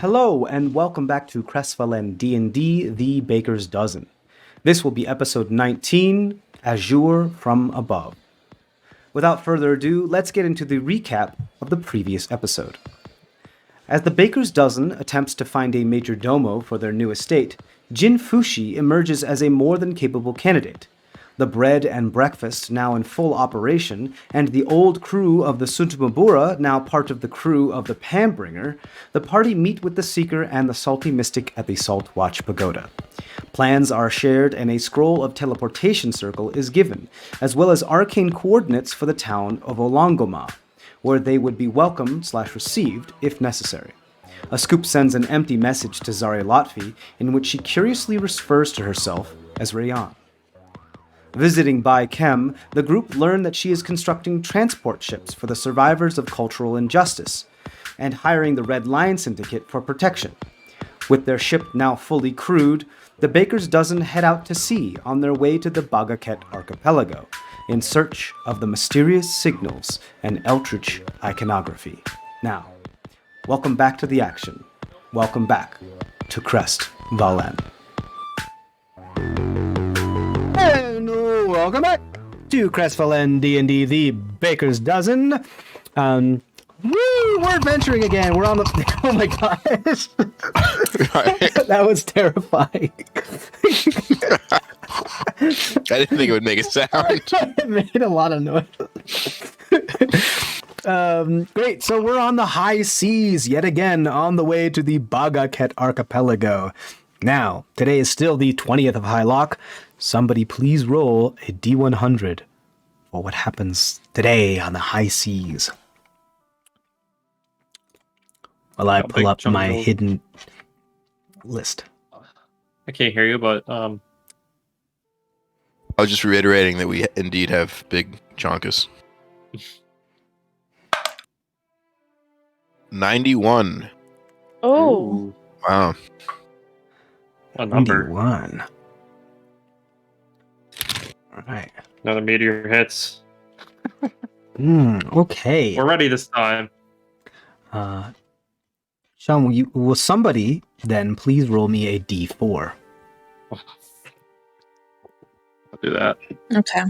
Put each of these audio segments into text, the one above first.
Hello and welcome back to CrestVahllen D&D, The Baker's Dozen. This will be episode 19, Azure from Above. Without further ado, let's get into the recap of the previous episode. As the Baker's Dozen attempts to find a major domo for their new estate, Jin Fushi emerges as a more than capable candidate. The bread and breakfast now in full operation, and the old crew of the Suntumabura now part of the crew of the Panbringer, the party meet with the Seeker and the Salty Mystic at the Salt Watch Pagoda. Plans are shared and a scroll of teleportation circle is given, as well as arcane coordinates for the town of Olongoma, where they would be welcomed/received if necessary. A scoop sends an empty message to Zari Lotfi, in which she curiously refers to herself as Rayan. Visiting Bai Kem, the group learn that she is constructing transport ships for the survivors of cultural injustice, and hiring the Red Lion Syndicate for protection. With their ship now fully crewed, the Baker's Dozen head out to sea on their way to the Bagaket Archipelago, in search of the mysterious signals and eldritch iconography. Now, welcome back to the action. Welcome back to CrestVahllen. And welcome back to CrestVahllen D&D, The Baker's Dozen. We're adventuring again. We're on the... Oh my gosh. That was terrifying. I didn't think it would make a sound. It made a lot of noise. Great. So we're on the high seas yet again on the way to the Bagaket Archipelago. Now, today is still the 20th of Highlock. Somebody please roll a D100 for what happens today on the high seas. While I pull up my hidden list. I can't hear you, but I was just reiterating that we indeed have big chonkus. 91. Oh. Wow. a number. 91. All right. Another meteor hits. Okay. We're ready this time. Sean, will somebody then please roll me a D4? I'll do that. Okay.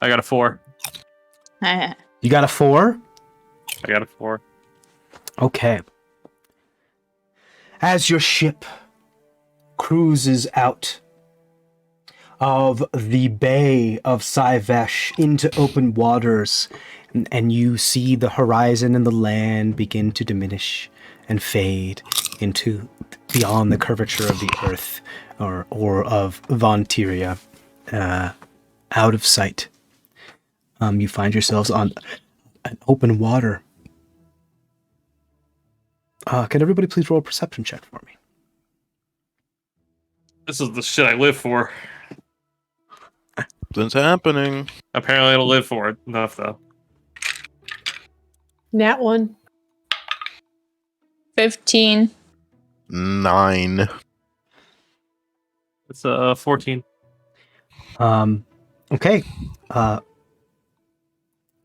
I got a 4. You got a 4? I got a 4. Okay. As your ship cruises out of the Bay of Saivesh into open waters, and you see the horizon and the land begin to diminish and fade into beyond the curvature of the earth or of Vontiria, out of sight. You find yourselves on an open water. Can everybody please roll a perception check for me? This is the shit I live for. Something's happening. Apparently I don't live for it enough, though. Nat 1. 15. 9. It's 14. Okay.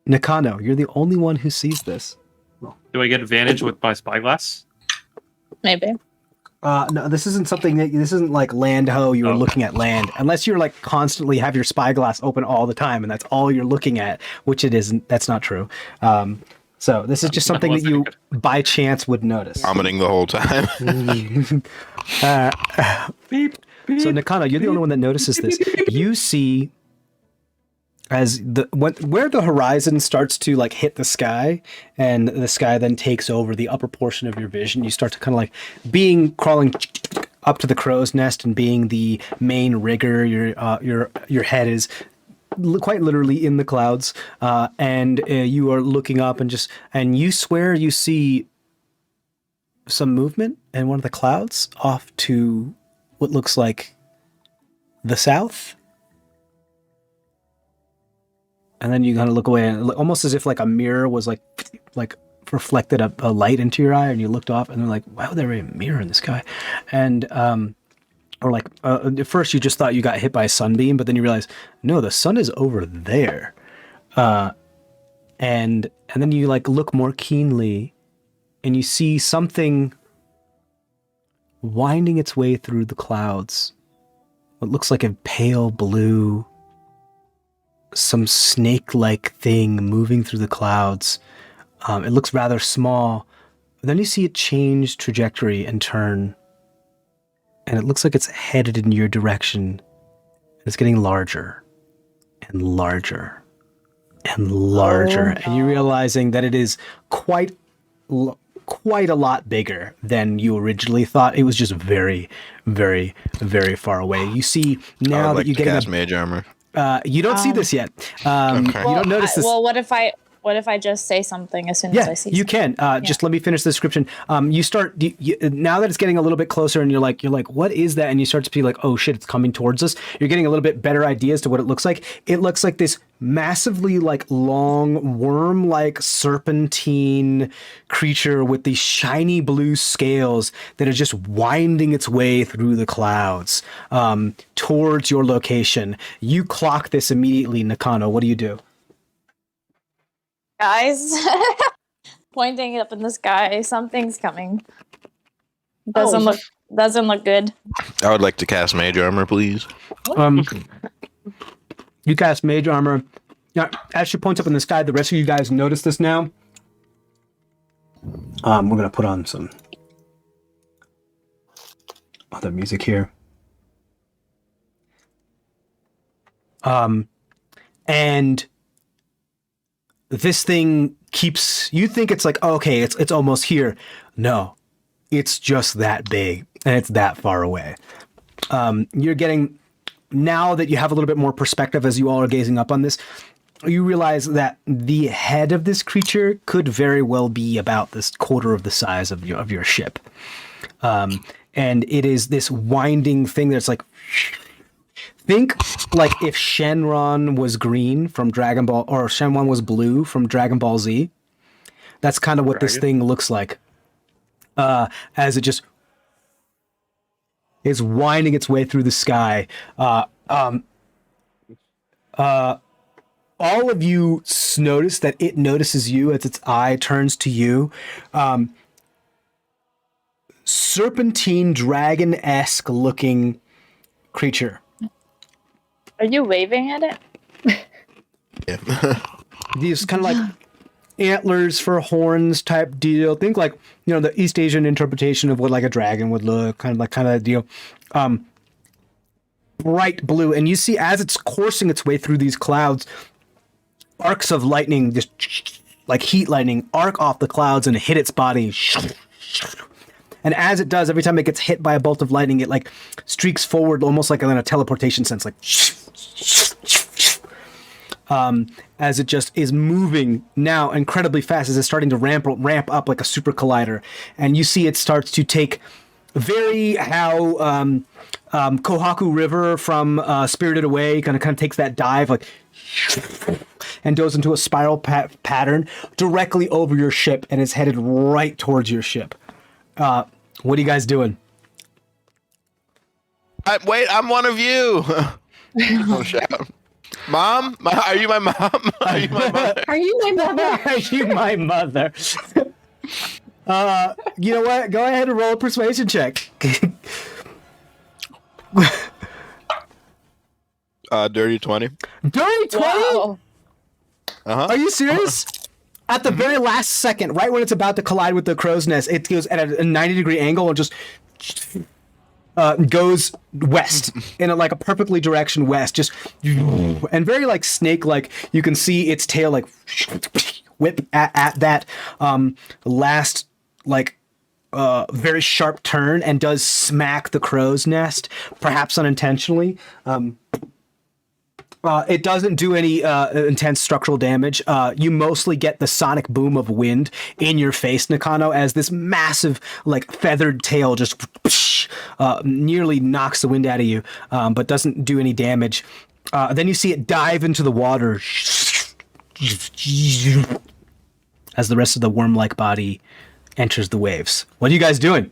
Nakano, you're the only one who sees this. Do I get advantage with my spyglass? Maybe. No, this isn't something this isn't like land ho, you were looking at land. Unless you're like constantly have your spyglass open all the time and that's all you're looking at, which it isn't. That's not true. So this is just something that you by chance would notice. Vomiting the whole time. Beep, beep, So Nakano, you're the only one that notices this. You see as where the horizon starts to like hit the sky, and the sky then takes over the upper portion of your vision, you start to kind of like crawling up to the crow's nest and being the main rigger. Your head is quite literally in the clouds, and you are looking up and you swear you see some movement in one of the clouds off to what looks like the south. And then you kind of look away, and almost as if like a mirror was like reflected a light into your eye, and you looked off, and they're like, "Why would there be a mirror in the sky?" And or like at first you just thought you got hit by a sunbeam, but then you realize no, the sun is over there. And then you like look more keenly and you see something winding its way through the clouds. What looks like a pale blue, some snake-like thing moving through the clouds. It looks rather small. But then you see it change trajectory and turn, and it looks like it's headed in your direction. It's getting larger and larger and larger, and you're realizing that it is quite a lot bigger than you originally thought. It was just very, very, very far away. You see I now would that like you're to getting cast mage armor. you don't see this yet. Okay. You don't notice this. Well, what if I just say something as soon as I see you something? can. Just let me finish the description. You start now that it's getting a little bit closer, and you're like, what is that? And you start to be like, oh shit, it's coming towards us. You're getting a little bit better ideas to what it looks like. It looks like this massively like long worm-like serpentine creature with these shiny blue scales that are just winding its way through the clouds towards your location. You clock this immediately, Nakano. What do you do? Guys, pointing up in the sky. Something's coming. Doesn't look good. I would like to cast mage armor, please. You cast mage armor. Now, as she points up in the sky, the rest of you guys notice this now. We're gonna put on some other music here. And this thing keeps. You think it's like, oh, okay, it's almost here. No, it's just that big and it's that far away. You're getting, now that you have a little bit more perspective as you all are gazing up on this, you realize that the head of this creature could very well be about this quarter of the size of your ship. And it is this winding thing that's like, think like if Shenron was green from Dragon Ball, or Shenron was blue from Dragon Ball Z. That's kind of what this thing looks like. As it just is winding its way through the sky. All of you notice that it notices you as its eye turns to you. Serpentine dragon-esque looking creature. Are you waving at it? Yeah. These kind of like antlers for horns type deal. Think like, the East Asian interpretation of what like a dragon would look, kind of that deal. Bright blue, and you see as it's coursing its way through these clouds, arcs of lightning, just like heat lightning, arc off the clouds and hit its body. And as it does, every time it gets hit by a bolt of lightning, it like streaks forward, almost like in a teleportation sense, like as it just is moving now incredibly fast, as it's starting to ramp up like a super collider. And you see it starts to take very how Kohaku River from Spirited Away kind of takes that dive like and goes into a spiral pattern directly over your ship and is headed right towards your ship. What are you guys doing? Wait, I'm one of you. Oh, shout. Mom? Are you my mom? Are you my mother? Are you my mother? Are you my mother? You know what? Go ahead and roll a persuasion check. Dirty 20. Dirty 20? Wow. Uh-huh. Are you serious? At the very last second, right when it's about to collide with the crow's nest, it goes at a 90-degree angle and just goes west in a perfectly direction west, just and very like snake-like. You can see its tail like whip at that last very sharp turn and does smack the crow's nest, perhaps unintentionally. It doesn't do any intense structural damage. You mostly get the sonic boom of wind in your face, Nakano, as this massive, feathered tail just nearly knocks the wind out of you, but doesn't do any damage. Then you see it dive into the water as the rest of the worm-like body enters the waves. What are you guys doing?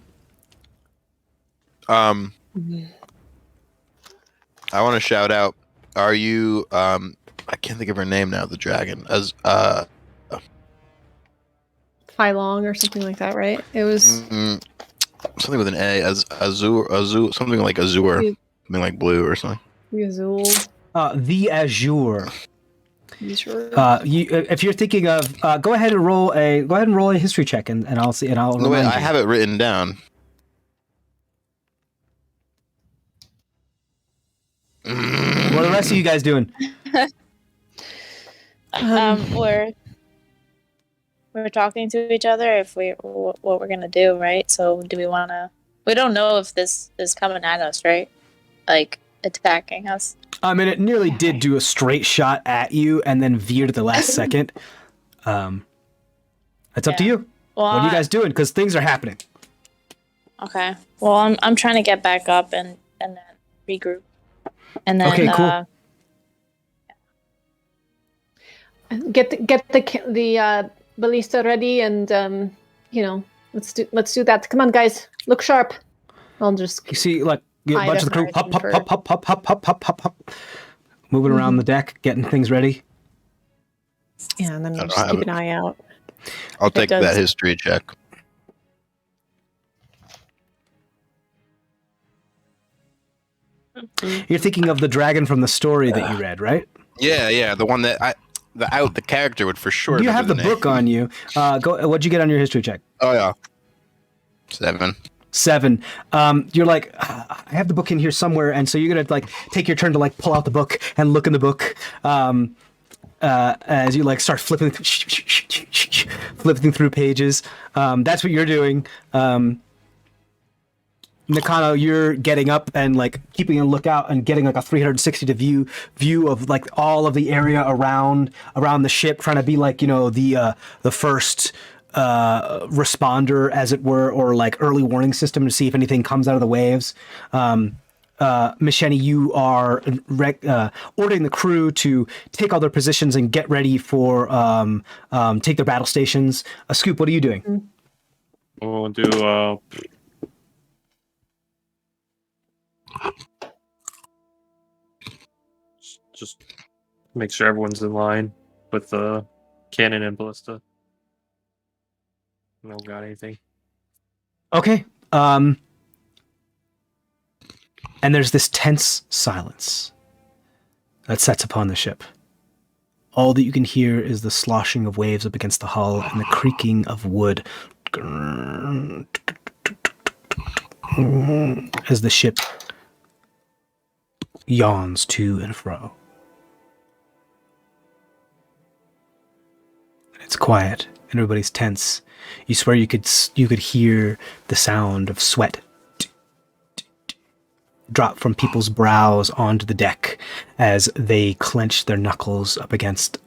I want to shout out. Are you, I can't think of her name now, the dragon, Phylong or something like that, right? It was Something with an A, Azure, something like Azure, Yeah. something like blue or something. the Azul. The Azure. Azure. If you're thinking of, go ahead and roll a history check, and I'll see, and I'll No, wait, remind I you. have it written down. What are the rest of you guys doing? We're talking to each other if what we're gonna do, right? So do we want to? We don't know if this is coming at us, right? Like attacking us. I mean, it nearly did do a straight shot at you and then veered at the last second. It's up to you. Well, What are you guys doing? Because things are happening. Okay. Well, I'm trying to get back up and then regroup. And then Okay, cool. Get the ballista ready, and let's do that. Come on, guys, look sharp. I'll just You see, like, a Hide bunch of the crew, behind hop, hop, for- hop, hop, hop, hop, hop, hop, hop, hop, moving around the deck, getting things ready. and then I don't just have keep it. an eye out. I'll take does. that history check. You're thinking of the dragon from the story that you read, right? Yeah, the one that the character would for sure. You have the remember book on you. What'd you get on your history check? name. Oh yeah, 7. 7. You're like, I have the book in here somewhere, and so you're gonna like take your turn to like pull out the book and look in the book. As you like start flipping through pages. That's what you're doing. Nakano, you're getting up and like keeping a lookout and getting like a 360 view of like all of the area around the ship, trying to be like, the first responder, as it were, or like early warning system to see if anything comes out of the waves. Misheni, you are ordering the crew to take all their positions and get ready for take their battle stations. Scoop, what are you doing? We'll do just make sure everyone's in line with the cannon and ballista. No got anything. Okay. And there's this tense silence that sets upon the ship. All that you can hear is the sloshing of waves up against the hull and the creaking of wood as the ship yawns to and fro. It's quiet, and everybody's tense. You swear you could hear the sound of sweat drop from people's brows onto the deck as they clench their knuckles up against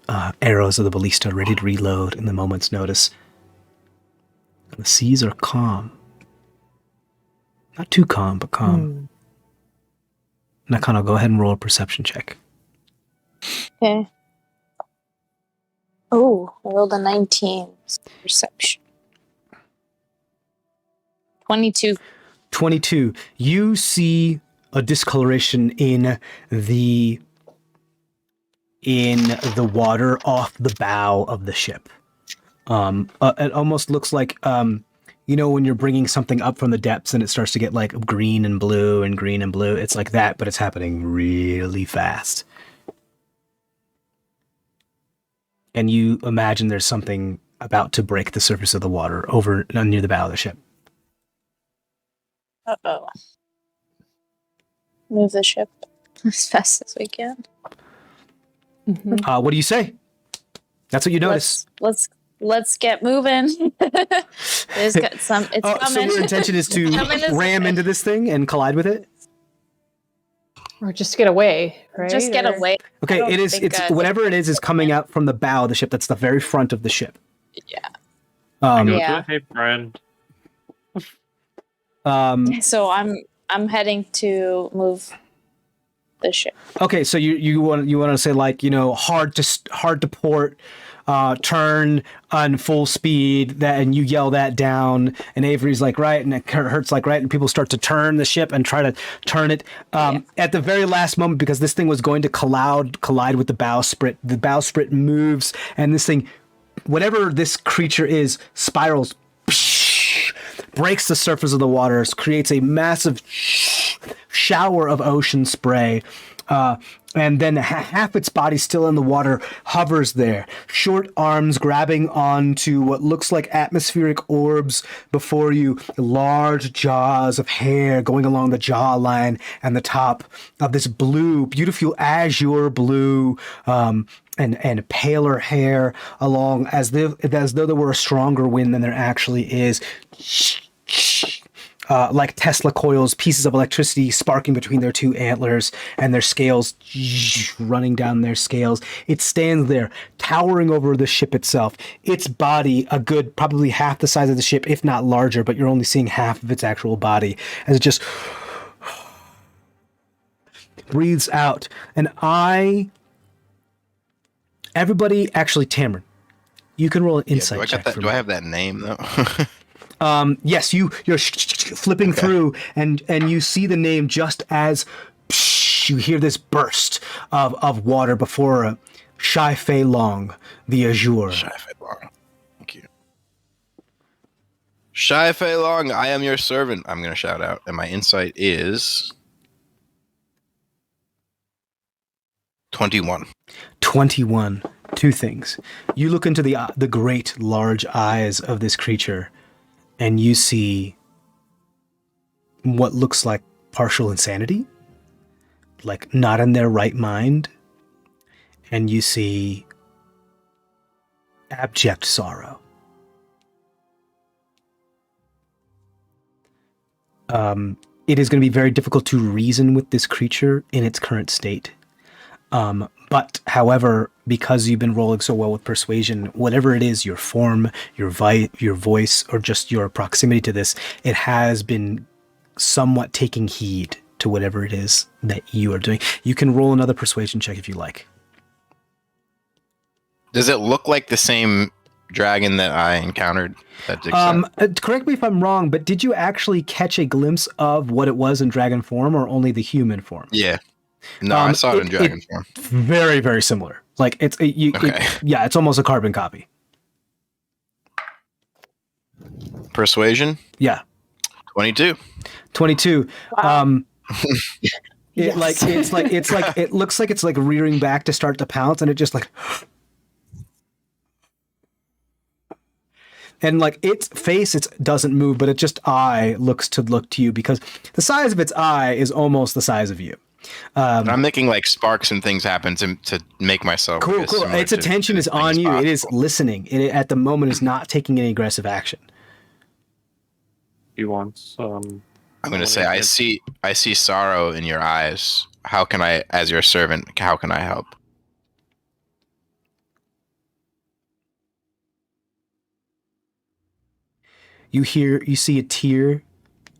arrows of the ballista, ready to reload in the moment's notice. The seas are calm. Not too calm, but calm. Nakano, go ahead and roll a perception check. Okay. Oh, I rolled a 19. Perception. 22. 22. You see a discoloration in the water off the bow of the ship. It almost looks like when you're bringing something up from the depths and it starts to get like green and blue and green and blue. It's like that, but it's happening really fast. And you imagine there's something about to break the surface of the water over near the bow of the ship. Uh-oh. Move the ship as fast as we can. What do you say? That's what you notice. Let's get moving. There's got some. It's So coming. your intention is to ram into this thing and collide with it? Or just get away, right? Just get away. Okay, I don't it's think, whatever it is coming out from the bow of the ship. That's the very front of the ship. Yeah. Go Yeah. to it. Hey, Brian. So I'm heading to move the ship. Okay, so you want to say like hard to port, turn on full speed, and you yell that down, and Avery's like right, and it hurts like right, and people start to turn the ship and try to turn it at the very last moment, because this thing was going to collide with the bowsprit. The bowsprit moves, and this thing whatever this creature is spirals, breaks the surface of the waters, creates a massive shower of ocean spray, and then half its body still in the water hovers there, short arms grabbing onto what looks like atmospheric orbs before you, large jaws of hair going along the jawline and the top of this blue, beautiful azure blue, and paler hair along as though there were a stronger wind than there actually is. Like Tesla coils, pieces of electricity sparking between their two antlers and their scales running down their scales. It stands there, towering over the ship itself. Its body, a good probably half the size of the ship, if not larger, but you're only seeing half of its actual body as it just breathes out. And everybody, actually, Tamron, you can roll an insight check. Do I have that name though? Yes, you're flipping through, and you see the name just as you hear this burst of water before CrestVahllen, the Azure. CrestVahllen. Thank you. CrestVahllen, I am your servant. I'm going to shout out, and my insight is 21. 21. Two things. You look into the great large eyes of this creature, and you see what looks like partial insanity, like not in their right mind, and you see abject sorrow. It is going to be very difficult to reason with this creature in its current state. But, however, because you've been rolling so well with persuasion, whatever it is, your form, your voice, or just your proximity to this, it has been somewhat taking heed to whatever it is that you are doing. You can roll another persuasion check if you like. Does it look like the same dragon that I encountered? Correct me if I'm wrong, but did you actually catch a glimpse of what it was in dragon form, or only the human form? Yeah. No, I saw it in dragon form. Very, very similar. Like it's almost a carbon copy. Persuasion? Yeah. 22. 22. Wow. It looks like it's like rearing back to start to pounce, and it just like, and like its face, it doesn't move, but it just looks to you, because the size of its eye is almost the size of you. I'm making like sparks and things happen to make myself cool. Its attention is on you. It is listening. It at the moment is not taking any aggressive action. He wants. I'm going to say, I see sorrow in your eyes. How can I, as your servant, how can I help? You see a tear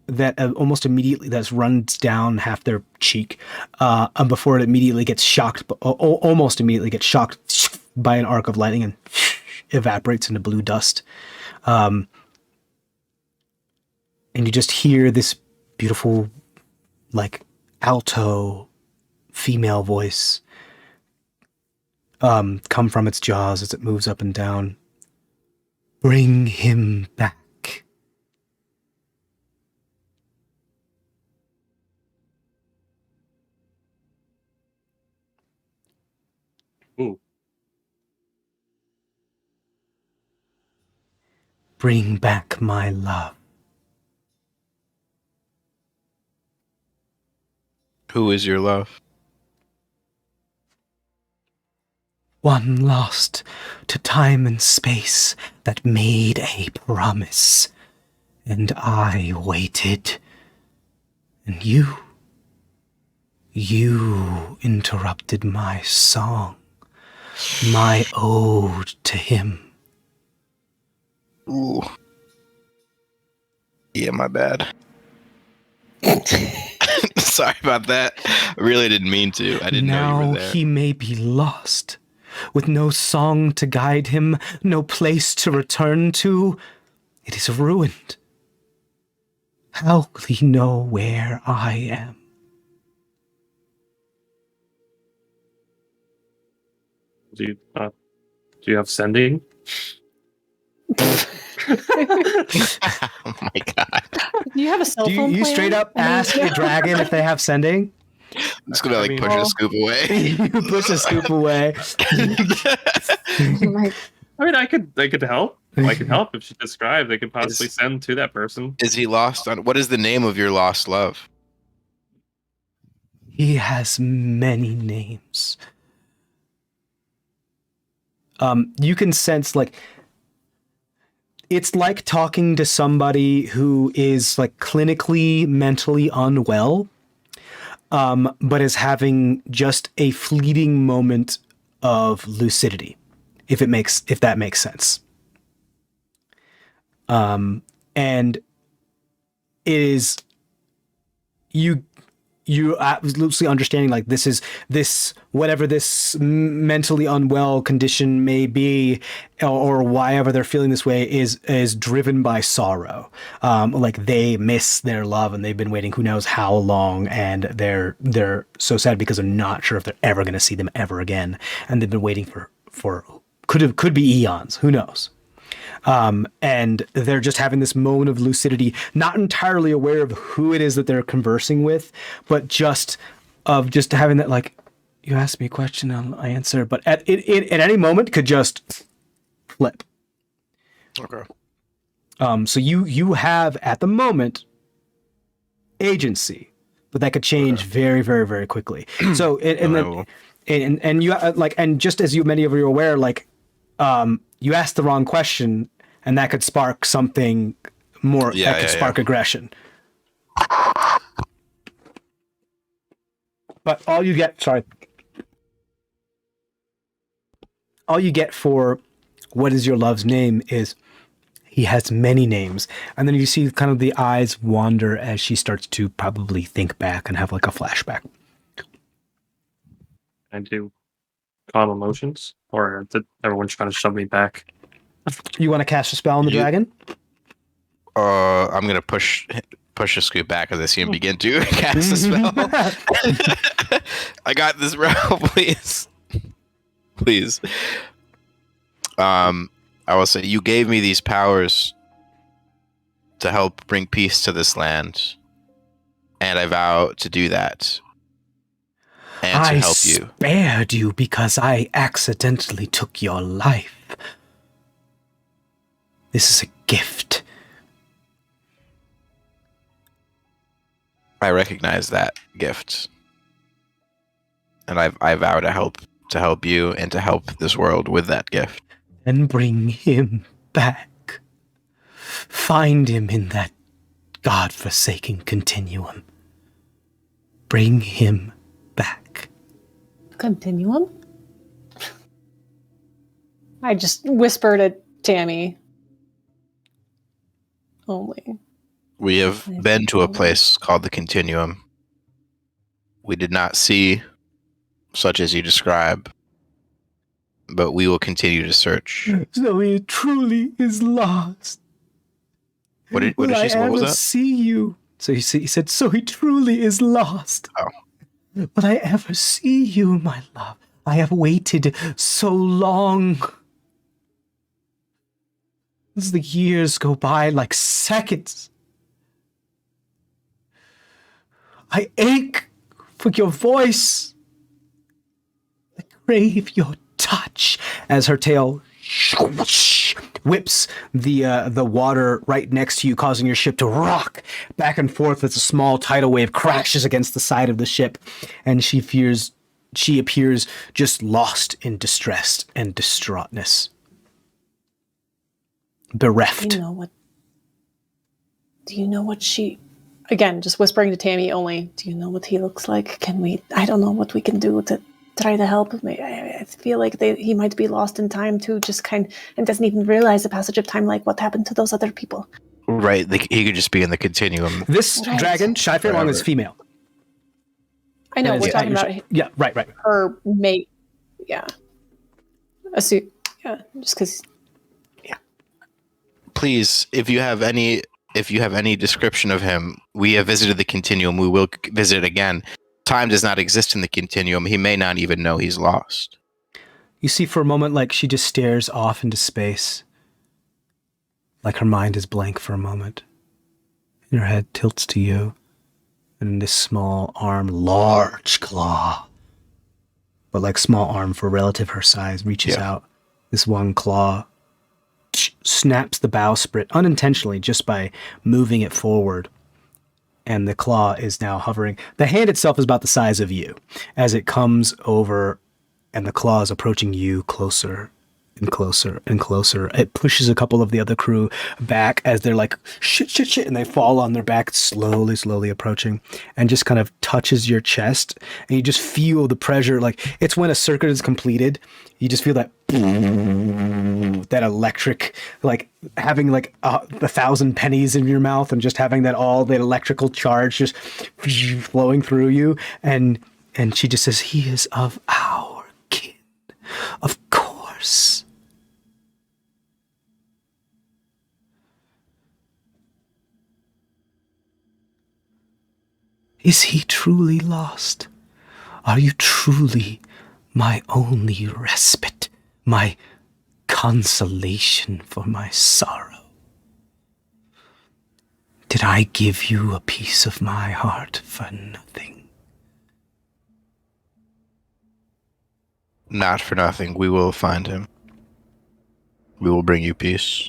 that almost immediately runs down half their cheek, before it immediately gets shocked, almost immediately gets shocked by an arc of lightning and evaporates into blue dust. And you just hear this beautiful, like, alto female voice come from its jaws as it moves up and down. Bring him back. Ooh. Bring back my love. Who is your love? One lost to time and space that made a promise, and I waited, and you interrupted my song, my ode to him. Ooh. Yeah, my bad. Sorry about that. I really didn't mean to. I didn't know you were there. Now he may be lost, with no song to guide him, no place to return to. It is ruined. How will he know where I am? Do you have sending? Oh my god. Do you have a cell Do phone? you plan? straight up I mean, ask a dragon if they have sending? I'm just gonna I mean, push a scoop away. You push a scoop away. my- I mean, they could help. I could help if she described. They could possibly send to that person. Is he lost on what is the name of your lost love? He has many names. You can sense like it's like talking to somebody who is like clinically mentally unwell, but is having just a fleeting moment of lucidity, if that makes sense. And it is you absolutely understanding like this whatever this mentally unwell condition may be, or whyever they're feeling this way is driven by sorrow. Like they miss their love and they've been waiting who knows how long, and they're so sad because they're not sure if they're ever going to see them ever again, and they've been waiting for could be eons, who knows. And they're just having this moment of lucidity, not entirely aware of who it is that they're conversing with, but just having that, like, you ask me a question, I'll answer, but at any moment could just flip. Okay. So you have at the moment agency, but that could change very, very, very quickly. So and you like, and just as many of you are aware, like, you asked the wrong question, and that could spark something more. That could spark aggression. But all you get for what is your love's name is he has many names, and then you see kind of the eyes wander as she starts to probably think back and have like a flashback. I do calm emotions, or did everyone trying to shove me back? You want to cast a spell on the dragon? I'm gonna push a scoop back as I see him begin to cast a spell. I got this, bro. Please. I will say you gave me these powers to help bring peace to this land, and I vow to do that. And to help you. I spared you because I accidentally took your life. This is a gift. I recognize that gift, and I vow to help you and to help this world with that gift. And bring him back. Find him in that godforsaken continuum. Bring him back. Continuum? I just whispered at Tammy. Only. We have been to a place called the Continuum. We did not see such as you describe, but we will continue to search. So he truly is lost. What did she say? What was that? See you. So he said, so he truly is lost. Oh. Will I ever see you, my love? I have waited so long. As the years go by like seconds. I ache for your voice. I crave your touch. As her tail whips the water right next to you, causing your ship to rock back and forth as a small tidal wave crashes against the side of the ship, and she appears just lost in distress and distraughtness. Bereft. Do you know what she... Again, just whispering to Tammy only. Do you know what he looks like? I don't know what we can do to try to help. I feel like he might be lost in time too, and doesn't even realize the passage of time, like what happened to those other people. Right, he could just be in the Continuum. This dragon, CrestVahllen, is female. I know, we're talking about yeah, right. Her mate. Yeah. Just because... Please, if you have any description of him, we have visited the Continuum. We will visit again. Time does not exist in the Continuum. He may not even know he's lost. You see for a moment, like, she just stares off into space. like her mind is blank for a moment. And her head tilts to you, and this small arm, large claw, but like small arm for relative her size, reaches out. This one claw snaps the bowsprit unintentionally just by moving it forward. And the claw is now hovering. The hand itself is about the size of you as it comes over, and the claw is approaching you closer and closer and closer. It pushes a couple of the other crew back as they're like, shit, and they fall on their back, slowly approaching, and just kind of touches your chest, and you just feel the pressure. Like, it's when a circuit is completed, you just feel that electric, like having like 1,000 pennies in your mouth, and just having that electrical charge just flowing through you. And she just says, he is of our kin, of course. Is he truly lost? Are you truly my only respite, my consolation for my sorrow? Did I give you a piece of my heart for nothing? Not for nothing. We will find him. We will bring you peace.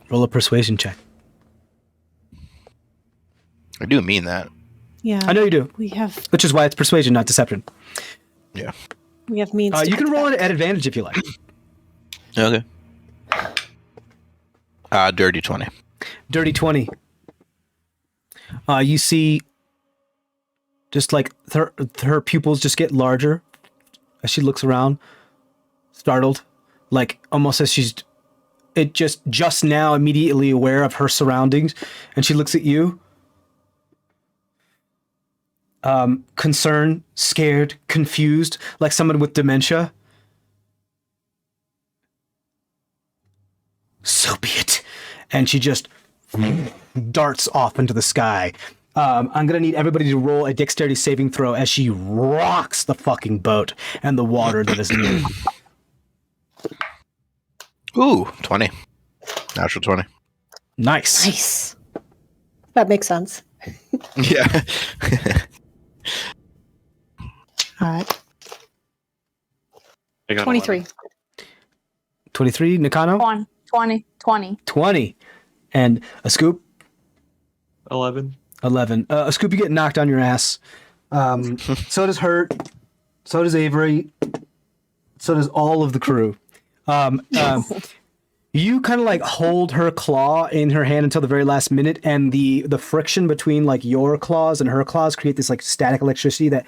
Roll a persuasion check. I do mean that. Yeah. I know you do. We have Which is why it's persuasion, not deception. Yeah. means. You can roll it at advantage if you like. Okay. Dirty 20. Dirty 20. You see, just like her pupils just get larger as she looks around, startled, like almost as she's just now immediately aware of her surroundings, and she looks at you. Concerned, scared, confused, like someone with dementia. So be it. And she just darts off into the sky. I'm going to need everybody to roll a dexterity saving throw as she rocks the fucking boat and the water that is near. Ooh, 20. Natural 20. Nice. Nice. That makes sense. Yeah. All right. I got 23. 11. 23, Nakano? 20. 20. And a scoop? 11. 11. A scoop, you get knocked on your ass. So does Hurt. So does Avery. So does all of the crew. You kind of like hold her claw in her hand until the very last minute, and the friction between like your claws and her claws create this like static electricity that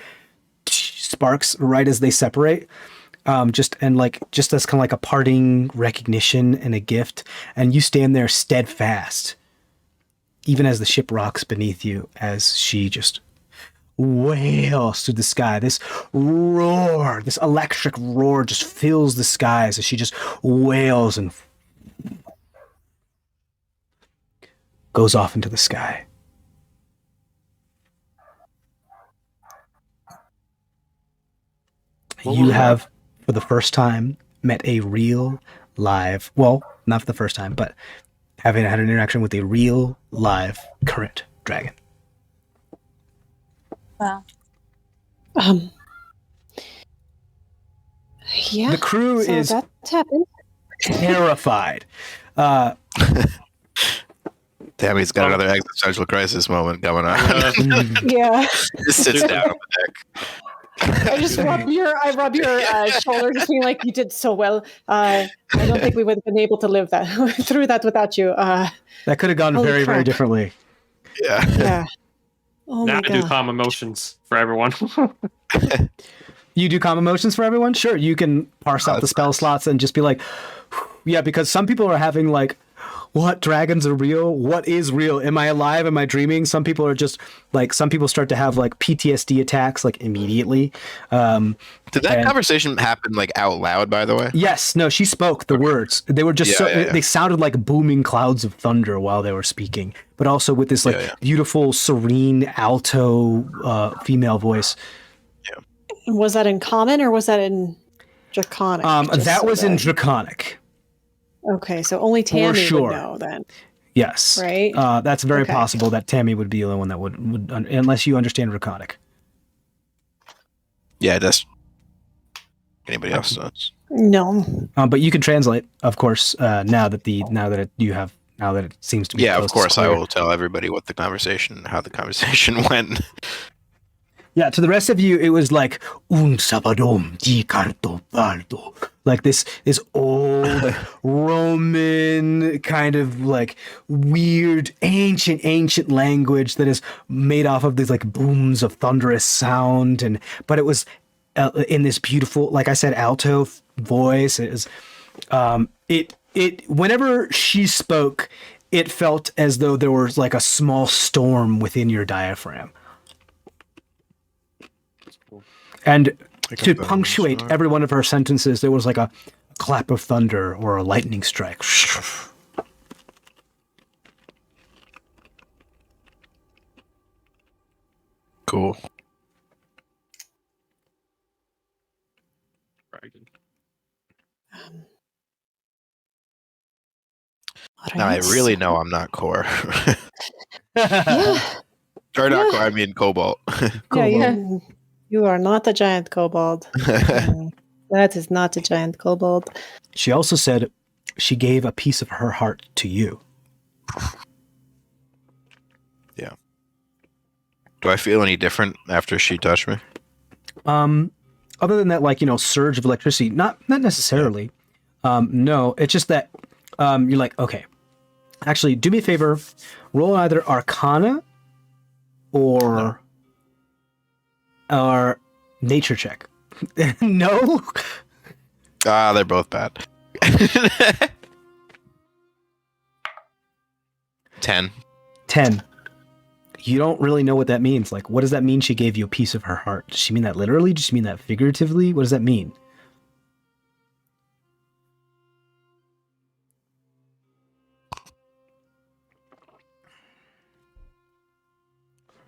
sparks right as they separate. Just as kind of like a parting recognition and a gift, and you stand there steadfast, even as the ship rocks beneath you, as she just wails through the sky. This roar, this electric roar just fills the skies as she just wails and goes off into the sky. You have, for the first time, met a real live, well, not for the first time, but having had an interaction with a real live current dragon. Wow. Yeah. The crew so is that's happened. terrified. Tammy's got another existential crisis moment going on. Yeah. Just sits down on the deck. I just rub your shoulder, just being like, you did so well. I don't think we would have been able to live that through that without you. That could have gone Holy very, very crap. differently. Yeah. Yeah. Oh Now my I do god. calm emotions for everyone. You do calm emotions for everyone? Sure, you can parse out the That's spell nice. slots and just be like, yeah, because some people are having like, what, dragons are real? What is real? Am I alive? Am I dreaming? Some people are just like, some people start to have like PTSD attacks like immediately. Did that And- conversation happen like out loud, by the way? Yes, no, she spoke the words. They were just Yeah. they sounded like booming clouds of thunder while they were speaking, but also with this like beautiful, serene, alto female voice. Was that in common or was that in Draconic? Just That so was in Draconic. Okay, so only Tammy sure. would know then, Yes. right? That's very Okay. possible that Tammy would be the one that would unless you understand Draconic. Yeah, that's anybody else does. No. But you can translate, of course, now that it seems to be Yeah, of close to course, I clear. will tell everybody how the conversation went. Yeah, to the rest of you, it was like un sabadom di carto baldo, like this old Roman kind of like weird ancient language that is made off of these like booms of thunderous sound, but it was in this beautiful, like I said, alto voice. It was it whenever she spoke, it felt as though there was like a small storm within your diaphragm. And to punctuate every one of her sentences, there was like a clap of thunder or a lightning strike. Cool. Dragon. Now I Alright, really so- know I'm not core. Yeah. Or not Yeah. core, I mean Cobalt. You are not a giant kobold. That is not a giant kobold. She also said she gave a piece of her heart to you. Yeah. Do I feel any different after she touched me? Other than that, like, surge of electricity, not necessarily. No, it's just that you're like, okay, actually, do me a favor, roll either Arcana or nature check. No? They're both bad. 10. 10. You don't really know what that means. Like, what does that mean she gave you a piece of her heart? Does she mean that literally? Does she mean that figuratively? What does that mean?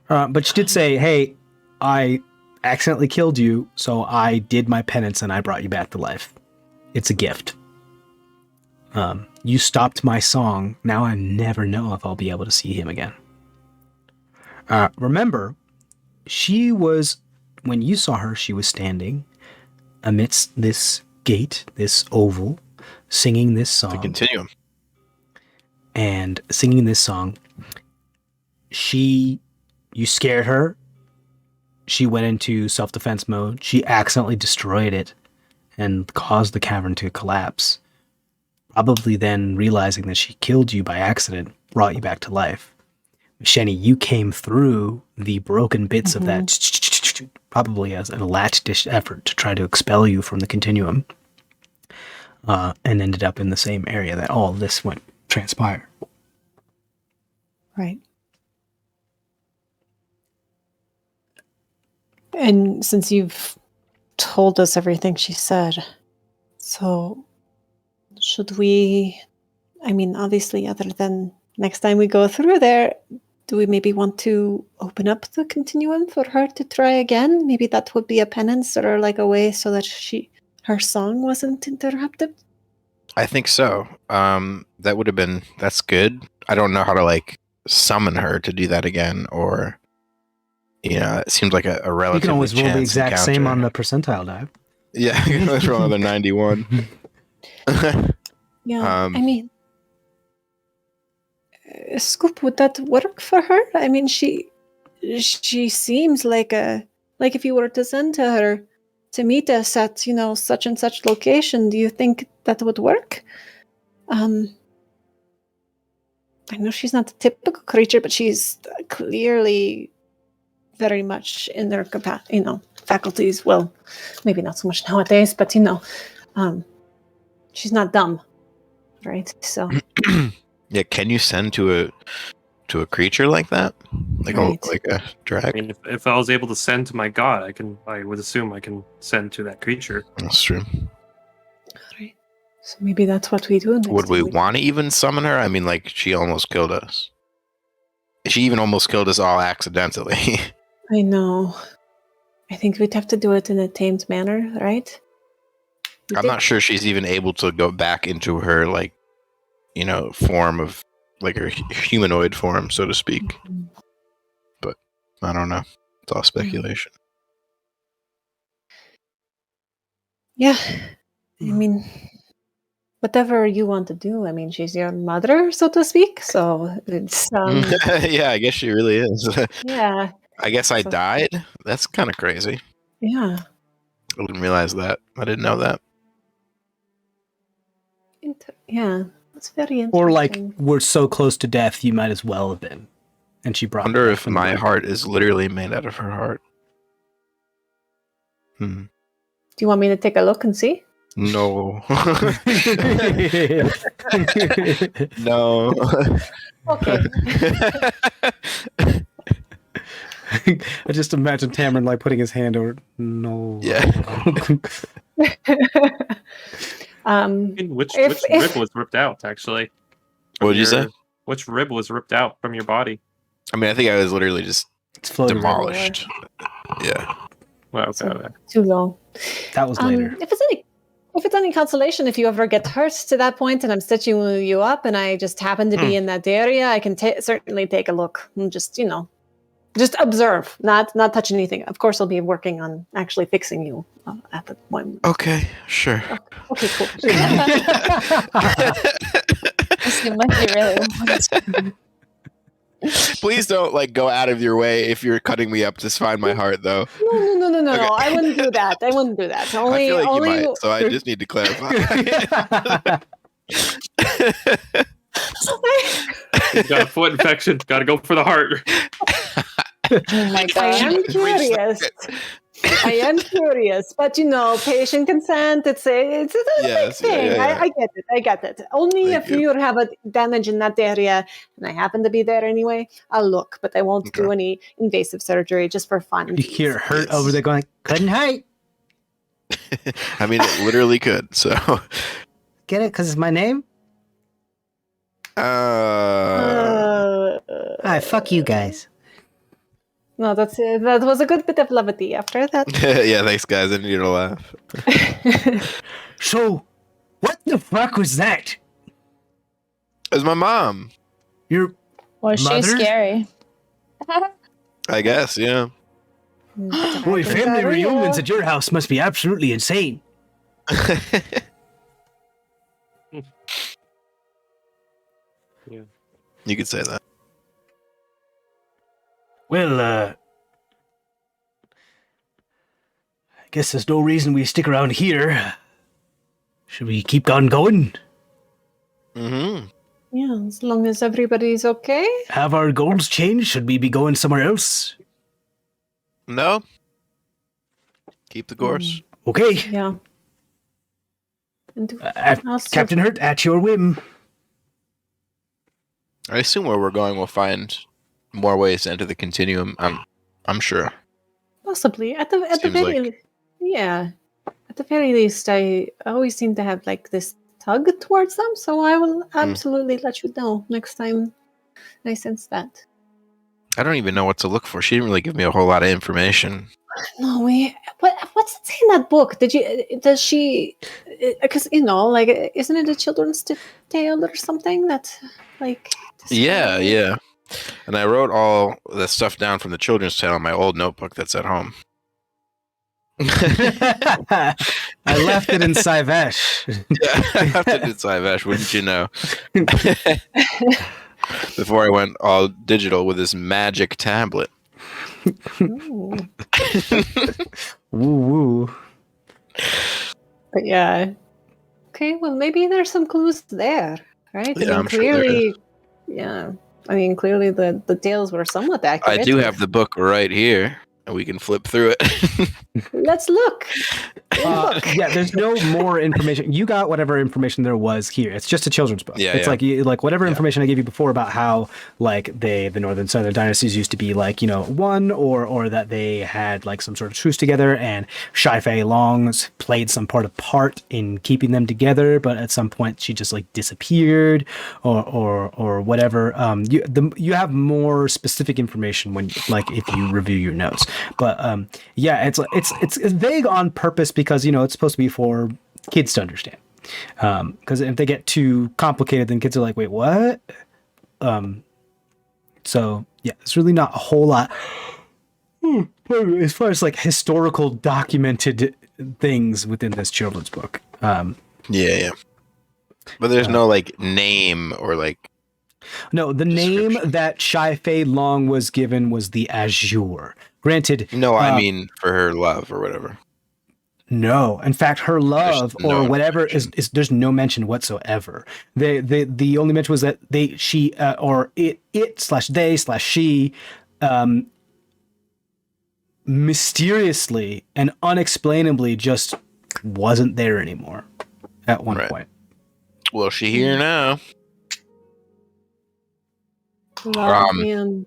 But she did say, hey, I accidentally killed you, so I did my penance and I brought you back to life. It's a gift. You stopped my song. Now I never know if I'll be able to see him again. Remember, when you saw her, she was standing amidst this gate, this oval, singing this song. The continuum. And singing this song, you scared her. She went into self-defense mode. She accidentally destroyed it and caused the cavern to collapse. Probably then realizing that she killed you by accident, brought you back to life. Shenny, you came through the broken bits of that, probably as a latch-dish effort to try to expel you from the continuum, and ended up in the same area that all this transpired. Right. And since you've told us everything she said, so should we, obviously, other than next time we go through there, do we maybe want to open up the continuum for her to try again? Maybe that would be a penance or like a way so that her song wasn't interrupted? I think so. That's good. I don't know how to summon her to do that again, or it seems like a relatively You can always roll the chance exact same encounter. on the percentile die. Yeah, you can always roll another 91. Yeah, Scoop, would that work for her? She seems like if you were to send her to meet us at, such and such location, do you think that would work? I know she's not the typical creature, but she's clearly very much in their faculties. Well, maybe not so much nowadays, but she's not dumb, right? So Yeah, can you send to a creature like that, like a drag? If I was able to send to my god, I would assume I can send to that creature. That's true. All right. So maybe that's what we do. Would we want to even summon her? She almost killed us. She even almost killed us all accidentally. I know. I think we'd have to do it in a tamed manner, right? I'm not sure she's even able to go back into her form of like a humanoid form, so to speak. But I don't know. It's all speculation. Yeah. I mean, whatever you want to do. I mean, she's your mother, so to speak. So it's Yeah, I guess she really is. yeah, I guess I So- died. That's kind of crazy. yeah. I didn't realize that. I didn't know that. Yeah, that's very interesting. Or like, we're so close to death, you might as well have been. And she I brought. wonder it back if from the my dead. heart is literally made out of her heart. Do you want me to take a look and see? No. No. Okay. I just imagine Tamron like putting his hand over. No. Yeah. Which If- rib was ripped out? Actually, from What did you say? Which rib was ripped out from your body? I mean, I think I was literally just It's floating. demolished. Yeah. Well, okay. So- Too low. That was later. If it's any consolation, if you ever get hurt to that point and I'm stitching you up and I just happen to be in that area, I can certainly take a look and just observe, not touch anything. Of course, I'll be working on actually fixing you at the moment. Okay, sure. Okay, cool. This seemed like you really wanted. Please don't like go out of your way if you're cutting me up to find my heart, though. No. Okay. I wouldn't do that. Only, I feel like only. you might, so I just need to clarify. You got a foot infection. Got to go for the heart. Oh my I god. am curious. I am curious, but patient consent, it's a big Yes, yeah, thing. yeah. I get it. Only Thank if you. you have a damage in that area, and I happen to be there anyway, I'll look, but I won't do Okay. any invasive surgery just for fun. You hear hurt over there going, couldn't hurt. I mean, it literally could. So, Get it? Because it's my name? Fuck you guys. No, that was a good bit of levity after that. yeah, thanks, guys. I need to laugh. So, what the fuck was that? It's my mom. Your Was she Mother? scary? I guess, yeah. boy, family reunions at your house must be absolutely insane. You could say that. Well, I guess there's no reason we stick around here. Should we keep on going? Mm-hmm. Yeah, as long as everybody's okay. Have our goals changed? Should we be going somewhere else? No. Keep the course. Okay. Yeah. And also- Captain Hurt, at your whim. I assume where we're going, we'll find more ways to enter the continuum. I'm sure. Possibly at the Seems very like- yeah. At the very least, I always seem to have like this tug towards them, so I will absolutely let you know next time I sense that. I don't even know what to look for. She didn't really give me a whole lot of information. No, what's it say in that book? Does she? Because isn't it a children's tale or something that like? Yeah, yeah. And I wrote all the stuff down from the children's tale in my old notebook that's at home. I left it in Sivesh. I left it in Sivesh, wouldn't you know? Before I went all digital with this magic tablet. Ooh. Woo woo. But yeah. Okay, well maybe there's some clues there, right? Yeah, I'm sure there clearly, yeah. I mean, clearly the tales were somewhat accurate. I do have the book right here, and we can flip through it. Let's look. Yeah, there's no more information. You got whatever information there was here. It's just a children's book. Yeah, It's yeah. like whatever information I gave you before about how like the northern southern dynasties used to be like, one or that they had like some sort of truce together, and Shai Fei Long's played some part in keeping them together, but at some point she just like disappeared or whatever. You have more specific information when like if you review your notes. But yeah, it's vague on purpose because it's supposed to be for kids to understand. Because if they get too complicated, then kids are like, wait, what? So yeah, it's really not a whole lot. As far as like historical documented things within this children's book. Yeah. But there's no like name or like. No, the name that CrestVahllen was given was the Azure. Granted. No, I mean for her love or whatever. No, in fact, her love There's no or whatever mention. is there's no mention whatsoever. The only mention was that she or it/they/she mysteriously and unexplainably just wasn't there anymore at one point. Well, she here now. Man.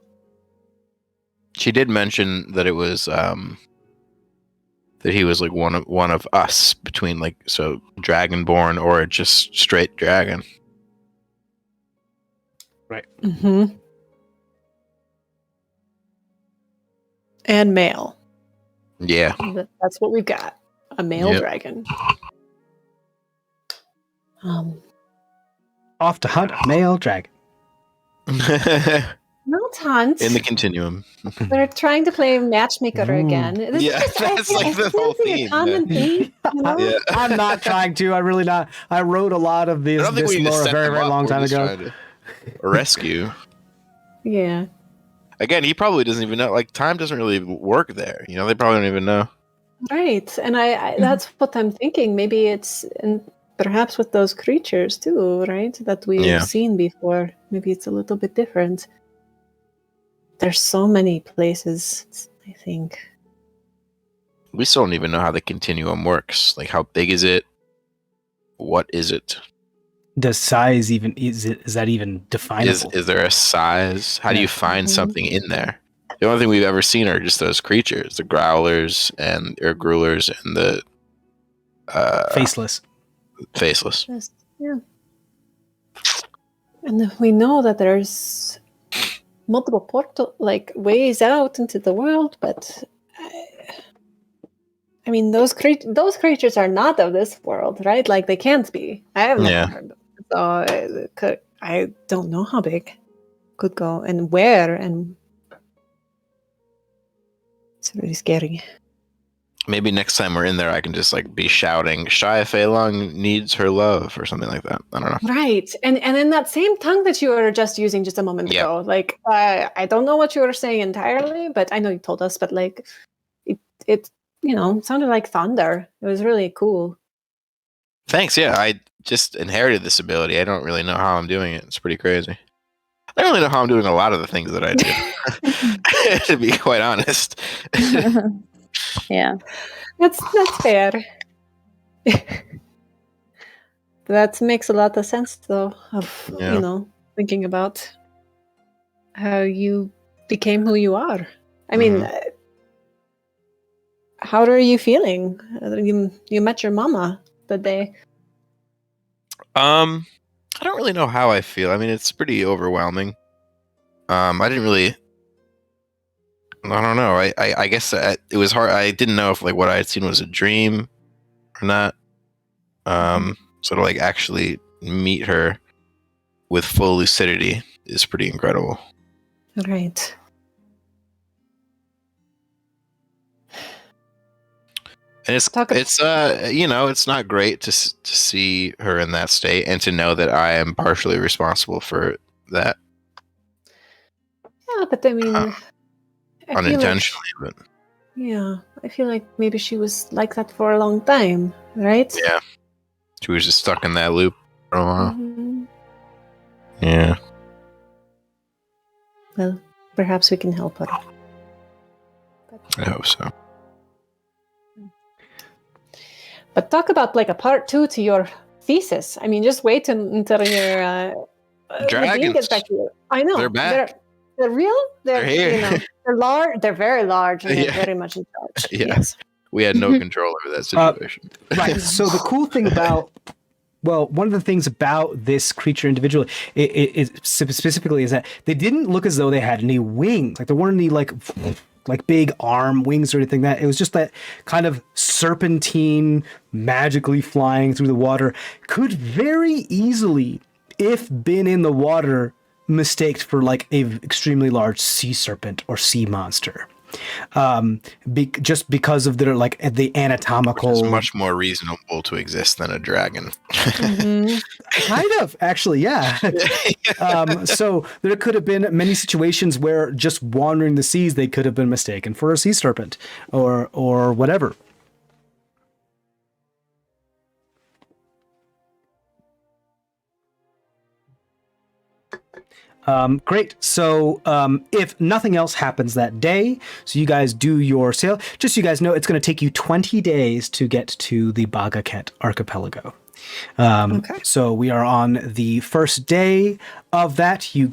She did mention that it was that he was like one of us between like so dragonborn or just straight dragon. Right. Mm-hmm. And male. Yeah. That's what we've got. A male dragon. Off to hunt a male dragon. Not hunt. In the continuum. They're trying to play matchmaker again. This Yeah, is just, that's like the whole theme. A common theme, you know? Yeah. I'm not trying to. I really not. I wrote a lot of this I don't think we need to lore a set very, them very up. long We're time just ago. trying to rescue. Yeah. Again, he probably doesn't even know. Like time doesn't really work there. You know, they probably don't even know. Right. And I that's what I'm thinking. Maybe it's and perhaps with those creatures too, right? That we've seen before. Maybe it's a little bit different. There's so many places, I think. We still don't even know how the continuum works. Like, how big is it? What is it? Does size even is that even definable? Is there a size? How do you find something in there? The only thing we've ever seen are just those creatures, the growlers and grulers and the faceless. Faceless. Yes. Yeah. And we know that there's multiple portal like ways out into the world, but I mean those creatures are not of this world, right? Like they can't be. I have never heard of them. So I don't know how big could go and where, and it's really scary. Maybe next time we're in there, I can just like be shouting, CrestVahllen needs her love or something like that. I don't know. Right. And in that same tongue that you were just using just a moment ago, like, I don't know what you were saying entirely, but I know you told us, but like it sounded like thunder. It was really cool. Thanks. Yeah. I just inherited this ability. I don't really know how I'm doing it. It's pretty crazy. I don't really know how I'm doing a lot of the things that I do, to be quite honest. Yeah. That's fair. That makes a lot of sense, though, of, thinking about how you became who you are. I mean, how are you feeling? You met your mama the day. I don't really know how I feel. I mean, it's pretty overwhelming. I didn't really... I don't know. I guess it was hard. I didn't know if like what I had seen was a dream or not. So to like actually meet her with full lucidity is pretty incredible. Right. And it's not great to see her in that state and to know that I am partially responsible for that. Yeah, but I mean. Unintentionally, but I feel like maybe she was like that for a long time, right? Yeah, she was just stuck in that loop for a while. Mm-hmm. Yeah. Well, perhaps we can help her. I hope so. But talk about like a part 2 to your thesis. I mean, just wait until your dragons gets back to you. I know they're back. They're real. They're here. They're large. They're very large, and they're very much in charge. Yeah. Yes. We had no control over that situation. Right. So the cool thing about, one of the things about this creature individually, it specifically is that they didn't look as though they had any wings. Like there weren't any like like big arm wings or anything like that. It was just that kind of serpentine magically flying through the water. Could very easily, if been in the water, mistaked for like a extremely large sea serpent or sea monster. Just because of their like the anatomical. Which is much more reasonable to exist than a dragon. Kind of, actually, yeah. So there could have been many situations where just wandering the seas, they could have been mistaken for a sea serpent or whatever. Great. So if nothing else happens that day, so you guys do your sail, just so you guys know, it's going to take you 20 days to get to the Bagaket archipelago. Okay. So we are on the first day of that. You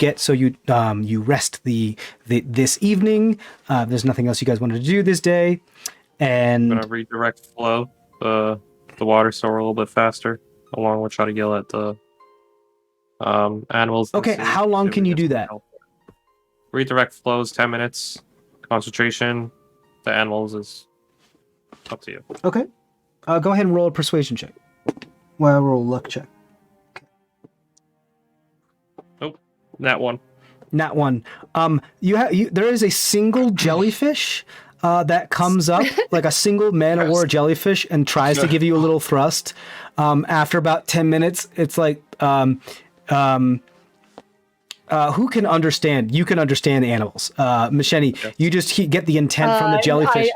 rest this evening. There's nothing else you guys wanted to do this day, and I'm gonna redirect flow the water so we're a little bit faster, along with try to yell at the animals. Okay, how long can you do that? Redirect flows 10 minutes. Concentration, the animals is up to you. Okay, go ahead and roll a persuasion check. Well, roll a luck check. Okay. Nope, that one. Not one. There is a single jellyfish that comes up, like a single man-o-war jellyfish, and tries to give you a little thrust. After about 10 minutes, it's like, who can understand? You can understand animals. Macheni, yes. You just get the intent from the jellyfish.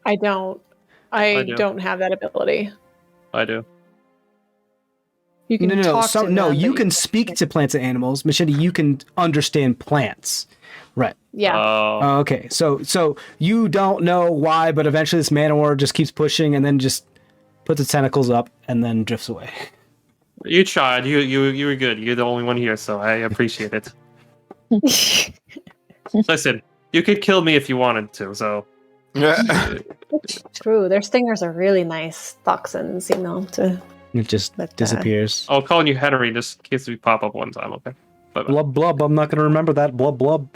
I don't. I don't have that ability. I do. You can talk to them, you can speak to plants and animals. Machete, you can understand plants. Right. Yeah. Okay. So you don't know why, but eventually this man-o-war just keeps pushing and then just puts its tentacles up and then drifts away. You tried. You were good. You're the only one here, so I appreciate it. Listen, you could kill me if you wanted to, so... True. Their stingers are really nice toxins, It just disappears. I'll call you Henry just in case we pop up one time, okay? Bye-bye. Blub blub, I'm not going to remember that. Blub blub.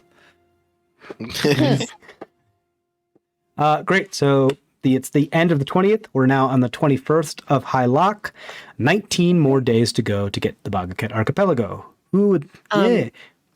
Great, so it's the end of the 20th. We're now on the 21st of High Lock. 19 more days to go to get the Bagaket Archipelago. Who would... yeah.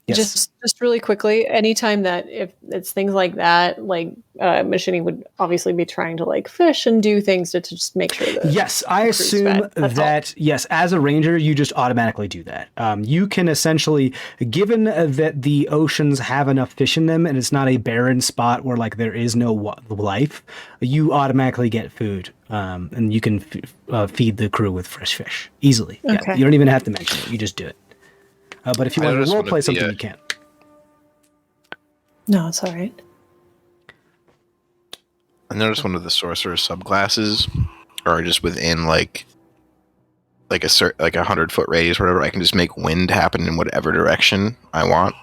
Yes. Just really quickly, anytime that if it's things like that, like Machini would obviously be trying to like fish and do things to just make sure that. Yes, I assume that, yes, as a ranger, you just automatically do that. You can essentially, given that the oceans have enough fish in them and it's not a barren spot where like there is no life, you automatically get food. And you can feed the crew with fresh fish easily. Okay. Yeah, you don't even have to mention it. You just do it. But if you want to roleplay something, you can. No, it's all right. I noticed one of the sorcerer subclasses are just within like a 100-foot radius or whatever. I can just make wind happen in whatever direction I want.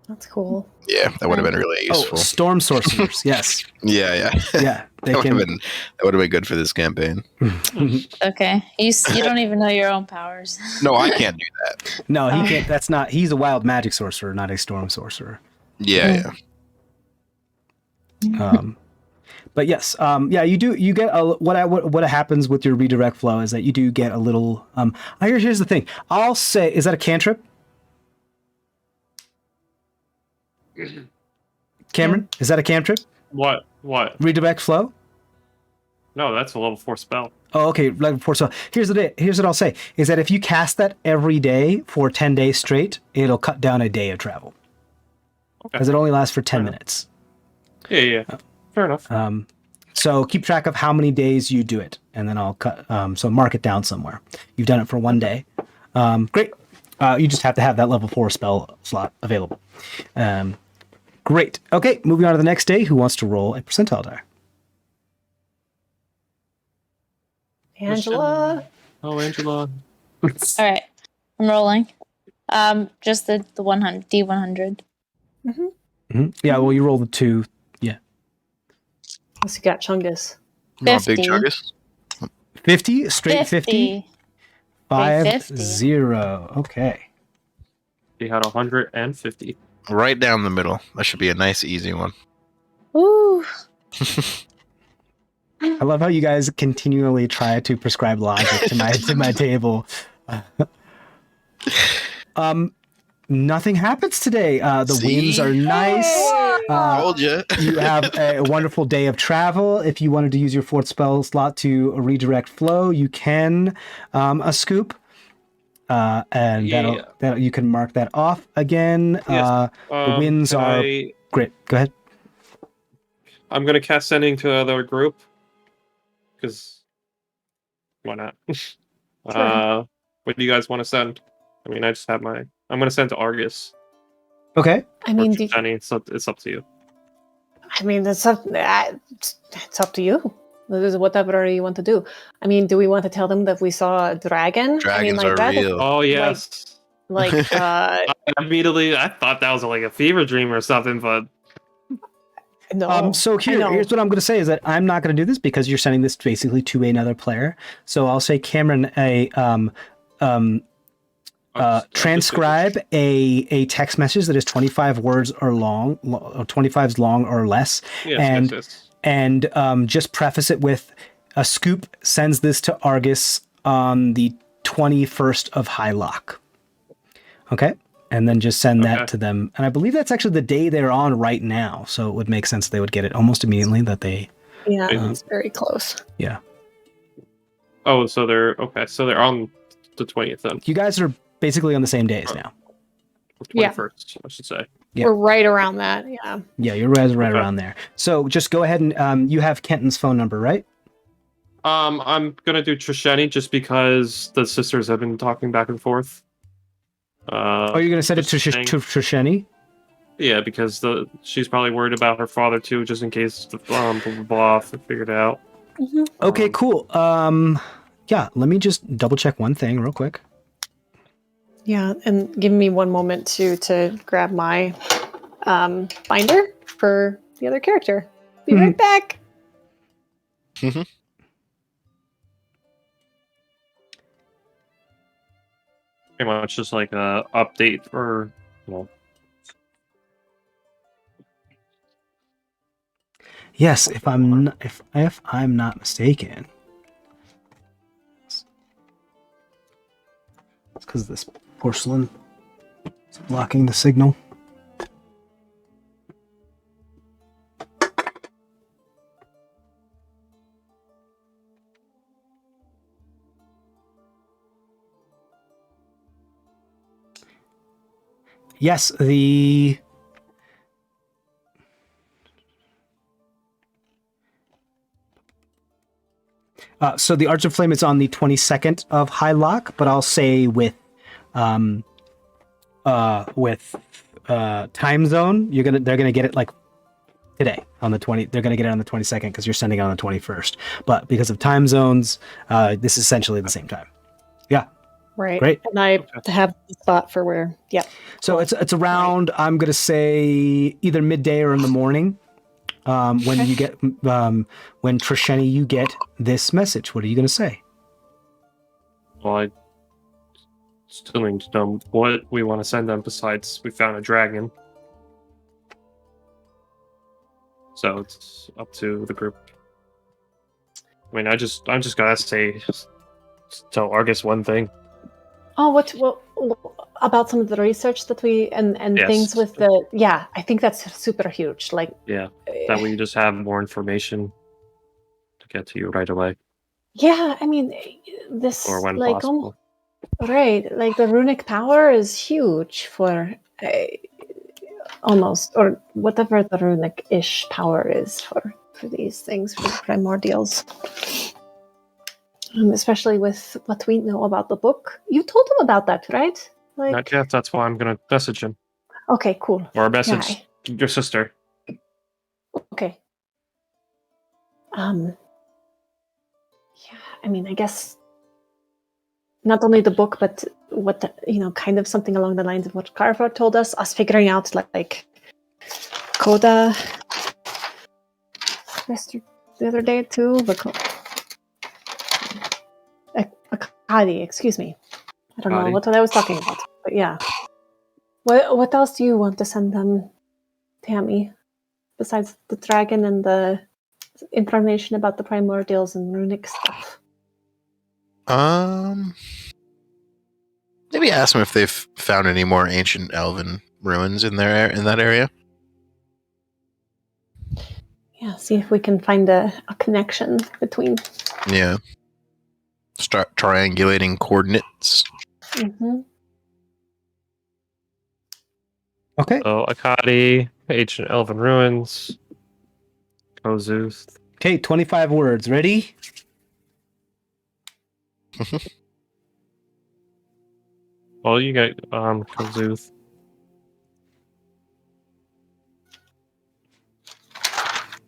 That's cool. Yeah, that would have been really useful. Oh, storm sorcerers, yes. Yeah. Yeah, that would have been good for this campaign. Okay, you don't even know your own powers. No, I can't do that. No, he can't. He's a wild magic sorcerer, not a storm sorcerer. Yeah. But yes, you do. You get what happens with your redirect flow is that you do get a little. Here's the thing. I'll say, is that a cantrip? Cameron, is that a cantrip? What? Redirect flow? No, that's a level 4 spell. Oh, okay, level 4 spell. Here's what I'll say, is that if you cast that every day for 10 days straight, it'll cut down a day of travel. Because it only lasts for 10 minutes. Yeah. Fair enough. So keep track of how many days you do it, and then I'll cut. So mark it down somewhere. You've done it for 1 day. Great. You just have to have that level 4 spell slot available. Great. Okay, moving on to the next day. Who wants to roll a percentile die? Angela. Oh, Angela. All right, I'm rolling. Just the 100 D100. Yeah. Well, you roll the 2. Yeah. Unless you got Chungus. No, big Chungus. 50 straight 50. 50. Okay. He had 150. Right down the middle. That should be a nice, easy one. Ooh. I love how you guys continually try to prescribe logic to my table. Nothing happens today. The winds See? are nice. Told you. You have a wonderful day of travel. If you wanted to use your 4th spell slot to redirect flow, you can a scoop. And that'll you can mark that off again. Yes. The winds are great. Go ahead. I'm gonna cast sending to another group. Because why not? What do you guys want to send? I mean, I just have my. I'm gonna send to Argus. Okay. I mean, or Jenny. It's up to you. I mean, it's up to you. This is whatever you want to do. I mean, do we want to tell them that we saw a dragon? Dragons I mean, are that is- real. Oh yes. Like, Immediately, I thought that was like a fever dream or something, but no. So I know. here's what I'm going to say is that I'm not going to do this because you're sending this basically to another player. So I'll say, Cameron, transcribe a text message that is 25 words or long, or 25 long or less, and just preface it with a scoop sends this to Argus on the 21st of Hylock. Okay. And then just send that to them. And I believe that's actually the day they're on right now. So it would make sense they would get it almost immediately that they... Yeah, it's very close. Yeah. Oh, so they're on the 20th then. You guys are basically on the same days now. 21st, I should say. Yeah. We're right around that, yeah. Yeah, you're right around there. So just go ahead and you have Kenton's phone number, right? I'm gonna do Trisheni just because the sisters have been talking back and forth. You're gonna send it to Trisheni? Yeah, because she's probably worried about her father too, just in case the blah blah blah figured it out. Mm-hmm. Okay, cool. Yeah, let me just double check one thing real quick. Yeah, and give me one moment to grab my binder for the other character. Be right back. Mhm. Pretty much just like a update for Yes, if I'm not mistaken, it's because this porcelain is blocking the signal. Yes, so the Arts of Flame is on the 22nd of Hylock, but I'll say with time zone, they're gonna get it like today on the 20. They're gonna get it on the 22nd because you're sending it on the 21st. But because of time zones, this is essentially the same time. Yeah. Right. Great. And I have the spot for where. Yeah. So it's around. Right. I'm gonna say either midday or in the morning. When you get when Trisheni, you get this message. What are you gonna say? Well, I still need to know what we want to send them. Besides, we found a dragon, so it's up to the group. I mean, I'm just gonna say, tell Argus one thing. Oh, what about some of the research that we and yes. things with the I think that's super huge. Like that we just have more information to get to you right away. Yeah, I mean this or when like possible. Right, like the runic power is huge for almost or whatever the runic-ish power is for these things for primordials. Especially with what we know about the book. You told him about that, right? Like... Not yet. That's why I'm going to message him. Okay, cool. Or message your sister. Okay. Yeah, I mean, I guess not only the book, but what, kind of something along the lines of what Carver told us figuring out, like Coda the other day, too. Akadi, excuse me. I don't know what I was talking about, but yeah. What else do you want to send them, Tammy? besides the dragon and the information about the primordials and runic stuff? Maybe ask them if they've found any more ancient elven ruins in that area. Yeah, see if we can find a connection between. Yeah. Start triangulating coordinates. Mm-hmm. Okay. So Akkadi, ancient elven ruins, Kozuth. Okay, 25 words. Ready? Well, you got Kozuth.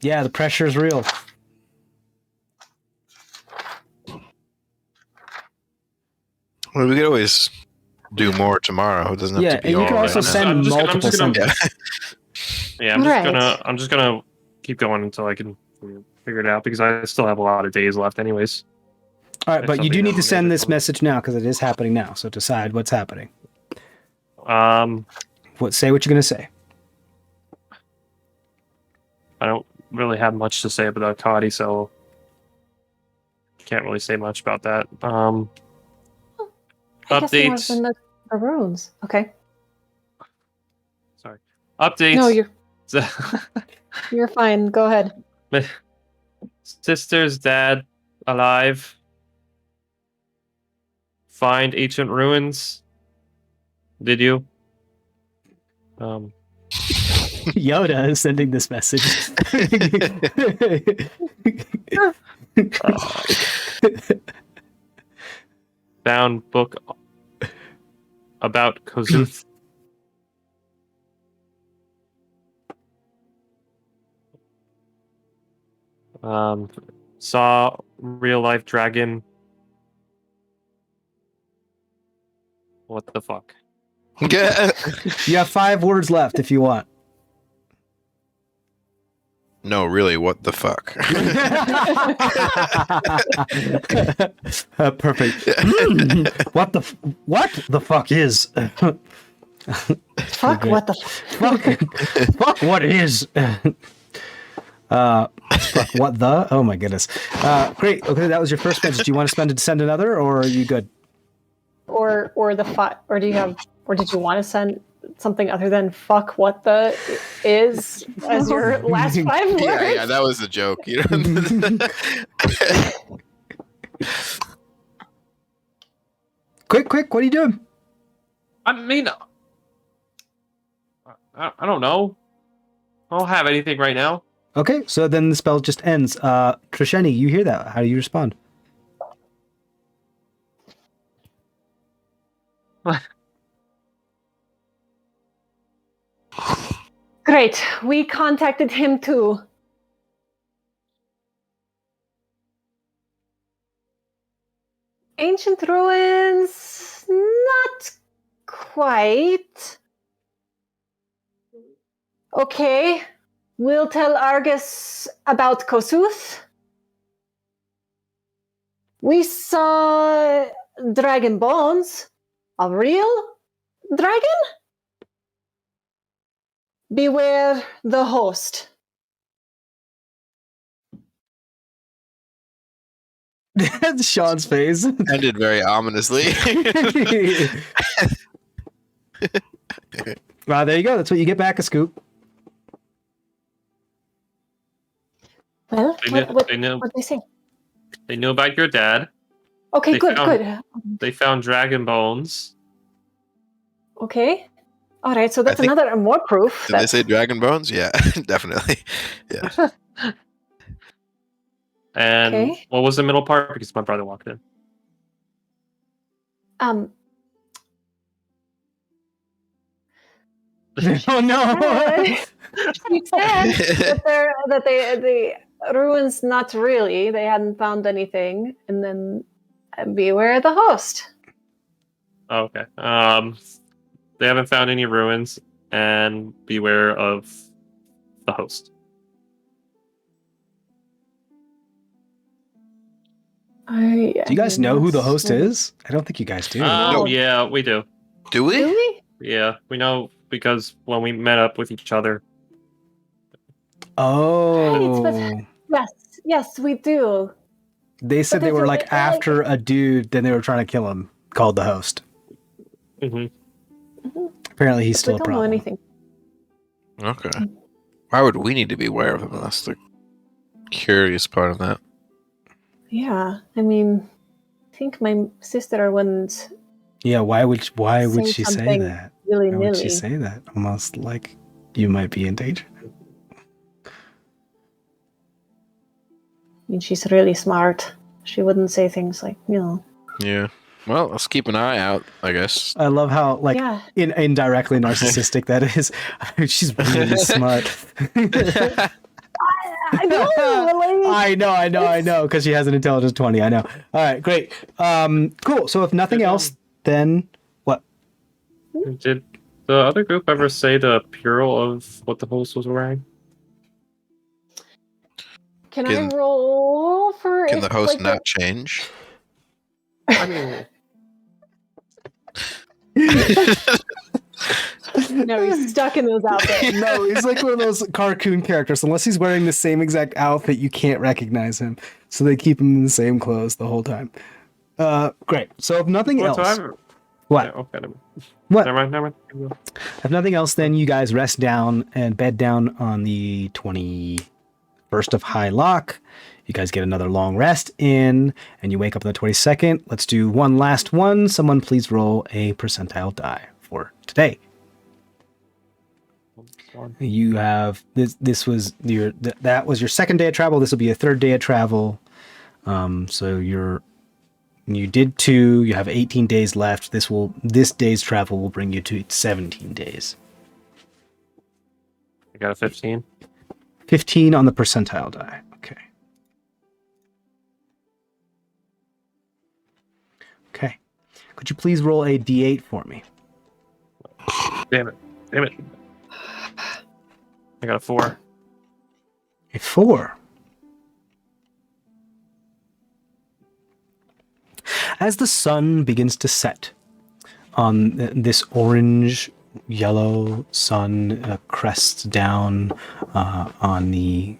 Yeah, the pressure is real. Well, we could always do more tomorrow. It doesn't have Yeah, to be and you all can also right now. send I'm just gonna- multiple symbols. Yeah, I'm just gonna keep going until I can figure it out because I still have a lot of days left, anyways. All right, If but you do something need to else send major this comes- message now because it is happening now. So decide what's happening. Say what you're gonna say. I don't really have much to say about Akkadi, so can't really say much about that. I guess more Updates. than the runes. Okay. Sorry. Updates. No, you're fine. Go ahead. Sister's dad alive. Find ancient ruins. Did you? Yoda is sending this message. Found book about Kozuth. Saw real life dragon. What the fuck? You have 5 words left if you want. No, really, what the fuck? Perfect. What the fuck is? Fuck, what the Fuck what is? Fuck what the? Oh my goodness. Great. Okay, that was your first message. Do you want to send another, or are you good? or do you have, or did you want to send something other than fuck what the is as your last 5 words? Yeah, that was a joke. You know? Quick, what are you doing? I mean, I don't know. I don't have anything right now. Okay, so then the spell just ends. Trisheni, you hear that? How do you respond? Great. We contacted him too. Ancient ruins, not quite. Okay, we'll tell Argus about Kosuth. We saw dragon bones. A real dragon? Beware the host. That's Sean's face. Ended very ominously. There you go. That's what you get back, a scoop. Well, what They knew they say? they knew about your dad. Okay, They good. found- They found dragon bones. Okay. All right, so that's think- another more proof. Did they say dragon bones? Yeah, definitely. Yeah. And Okay. what was the middle part? Because my brother walked in. Oh no! He said that the ruins, not really. They hadn't found anything, and then beware the host. Oh, okay. They haven't found any ruins, and beware of the host. Do you guys know who the host is? I don't think you guys do. No. Yeah, we do. Do we? Really? Yeah, we know because when we met up with each other, Oh. Yes, we do. They said But they were it's- like after a dude, then they were trying to kill him, called the host. Hmm. Apparently he's We still a don't know problem. anything. Okay. Why would we need to be aware of him? That's the curious part of that. Yeah, I mean, I think my sister wouldn't Yeah, why would say she say something that? willy Why would she nilly. say that? Almost like you might be in danger. I mean, she's really smart. She wouldn't say things like, Yeah. Well, let's keep an eye out, I guess. I love how like yeah. indirectly narcissistic that is. She's really smart. I know, I know, because she has an intelligence 20. I know. All right, great. Cool. So if nothing else, then what? Did the other group ever say the plural of what the host was wearing? Can Can- I roll for Can if, the host like, not change? I mean, No, he's stuck in those outfits. No, he's like one of those cartoon characters. Unless he's wearing the same exact outfit, you can't recognize him. So they keep him in the same clothes the whole time. Great. So if nothing else, what? Yeah, okay, What? Never mind. If nothing else, then you guys rest down and bed down on the 21st of High Lock. You guys get another long rest in, and you wake up on the 22nd. Let's do one last one. Someone please roll a percentile die for today. You have this was that was your second day of travel. This will be a third day of travel. So you did 2, you have 18 days left. This day's travel will bring you to 17 days. I got a 15. 15 on the percentile die. Okay. Okay. Could you please roll a d8 for me? Damn it. I got a 4. A 4. As the sun begins to set on this orange yellow sun, crests down on the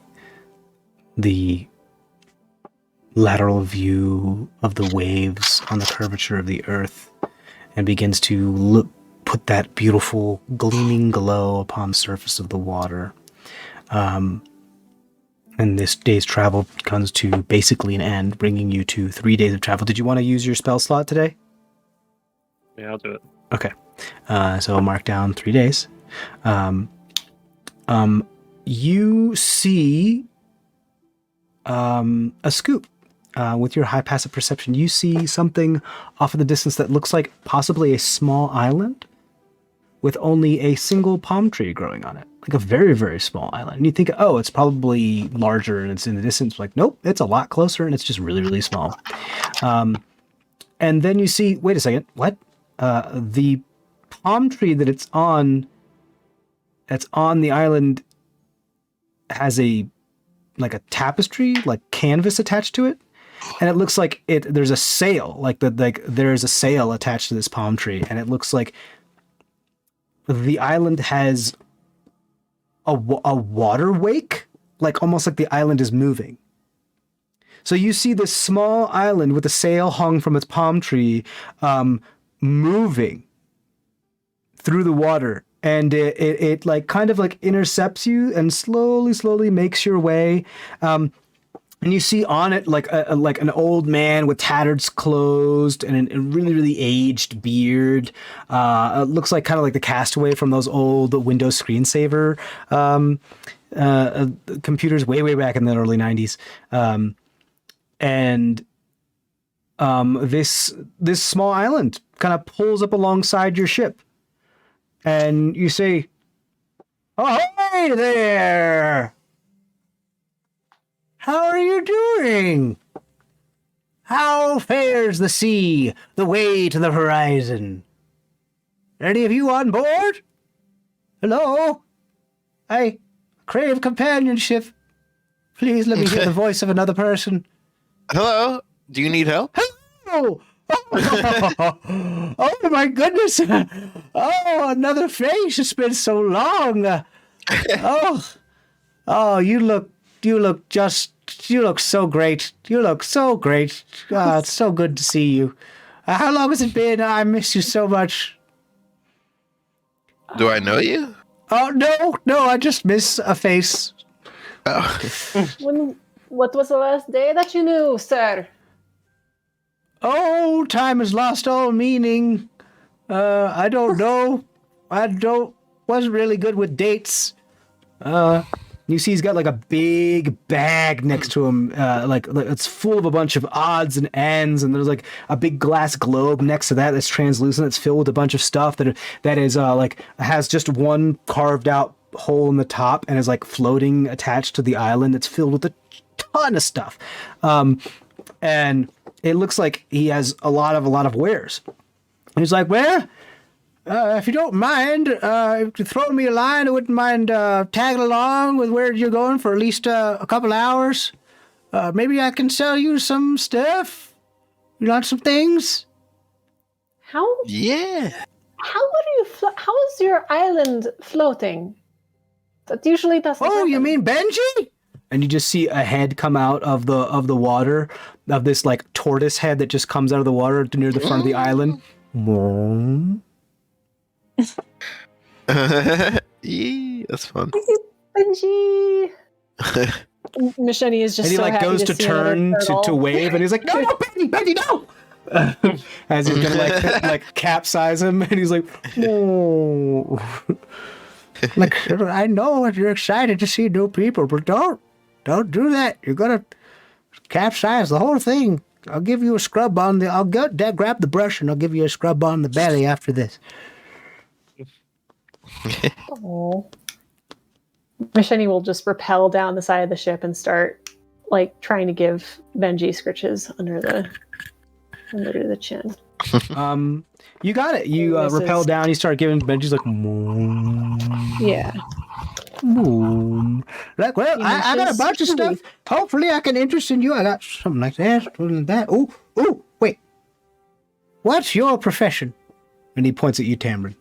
lateral view of the waves on the curvature of the earth, and begins to put that beautiful gleaming glow upon the surface of the water. And this day's travel comes to basically an end, bringing you to 3 days of travel. Did you want to use your spell slot today? Yeah, I'll do it. Okay. So I'll mark down 3 days. You see a scoop. With your high passive perception, you see something off in the distance that looks like possibly a small island with only a single palm tree growing on it. Like a very, very small island. And you think, oh, it's probably larger and it's in the distance. Like, nope, it's a lot closer and it's just really, really small. And then you see, wait a second, what? The palm tree that's on the island has a tapestry, like canvas attached to it. And it looks like there's a sail, there's a sail attached to this palm tree. And it looks like the island has a water wake, almost like the island is moving. So you see this small island with a sail hung from its palm tree, moving through the water, and it kind of intercepts you and slowly makes your way. And you see on it like an old man with tattered clothes and a really, really aged beard. It looks like kind of like the castaway from those old Windows screensaver computers way back in the early 90s. This small island kind of pulls up alongside your ship. And you say, "Oh, hey there! How are you doing? How fares the sea, the way to the horizon? Any of you on board? Hello? I crave companionship. Please let me hear the voice of another person. Hello? Do you need help? Hello! Oh my goodness! Oh, another face. It's been so long. Oh, Oh, you look so great. You look so great. It's so good to see you. How long has it been? I miss you so much. Do I know you? Oh, no, I just miss a face. Oh. What was the last day that you knew, sir? Oh, time has lost all meaning. I don't know. Wasn't really good with dates. You see he's got like a big bag next to him, like it's full of a bunch of odds and ends, and there's like a big glass globe next to that that's translucent. It's filled with a bunch of stuff that is like has just one carved out hole in the top and is like floating attached to the island. That's filled with a ton of stuff, and it looks like he has a lot of wares. And he's like, well, if you don't mind, if you throw me a line, I wouldn't mind tagging along with where you're going for at least a couple hours. Maybe I can sell you some stuff. You want some things? How Yeah. how is your island floating? That usually doesn't Oh, you happen. mean Benji? And you just see a head come out of the water, of this like tortoise head that just comes out of the water near the front of the island. Yeah, that's fun. Benji. Misheni is just And he so like happy goes to see another turn turtle. to wave, and he's like, no, Benji, no! As he's gonna like capsize him, and he's like, no. Like, I know you're excited to see new people, but don't do that. You're gonna capsize the whole thing. I'll give you a scrub on the. I'll grab the brush and I'll give you a scrub on the belly after this. Oh. Misheni will just rappel down the side of the ship and start like trying to give Benji scritches under the chin. You got it. You This rappel is- down. You start giving Benji's like, Yeah. like, well, He I got a mentions bunch of stuff. security. Hopefully, I can interest in you. I got something like this, something like that. Oh, wait. What's your profession? And he points at you, Tamron.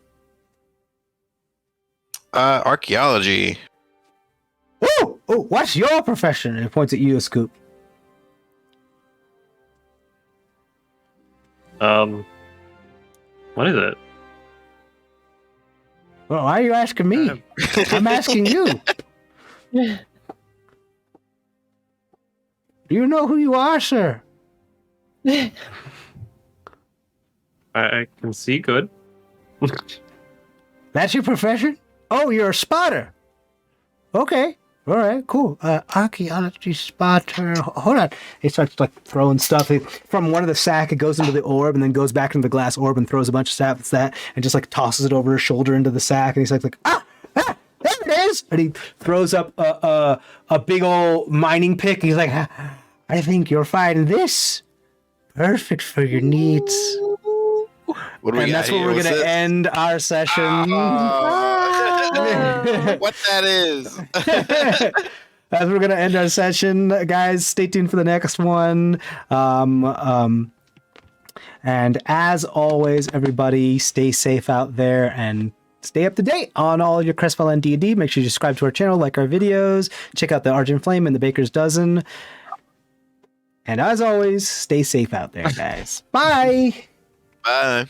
Archaeology. Oh, what's your profession? And he points at you, Scoop. What is it? Well, why are you asking me? I'm asking you. Do you know who you are, sir? I can see good. That's your profession? Oh, you're a spotter. Okay. All right, cool. Archaeology spotter. Hold on. He starts like throwing stuff from one of the sack. It goes into the orb and then goes back into the glass orb and throws a bunch of stuff. That's that, and just like tosses it over his shoulder into the sack. And he's like there it is. And he throws up a big old mining pick. He's like, I think you'll find this perfect for your needs. What do we And got that's where here? we're What's gonna this? end our session. What that is? As we're gonna end our session, guys, stay tuned for the next one. And as always, everybody, stay safe out there and stay up to date on all your CrestVahllen D&D. Make sure you subscribe to our channel, like our videos, check out the Argent Flame and the Baker's Dozen. And as always, stay safe out there, guys. Bye. Bye.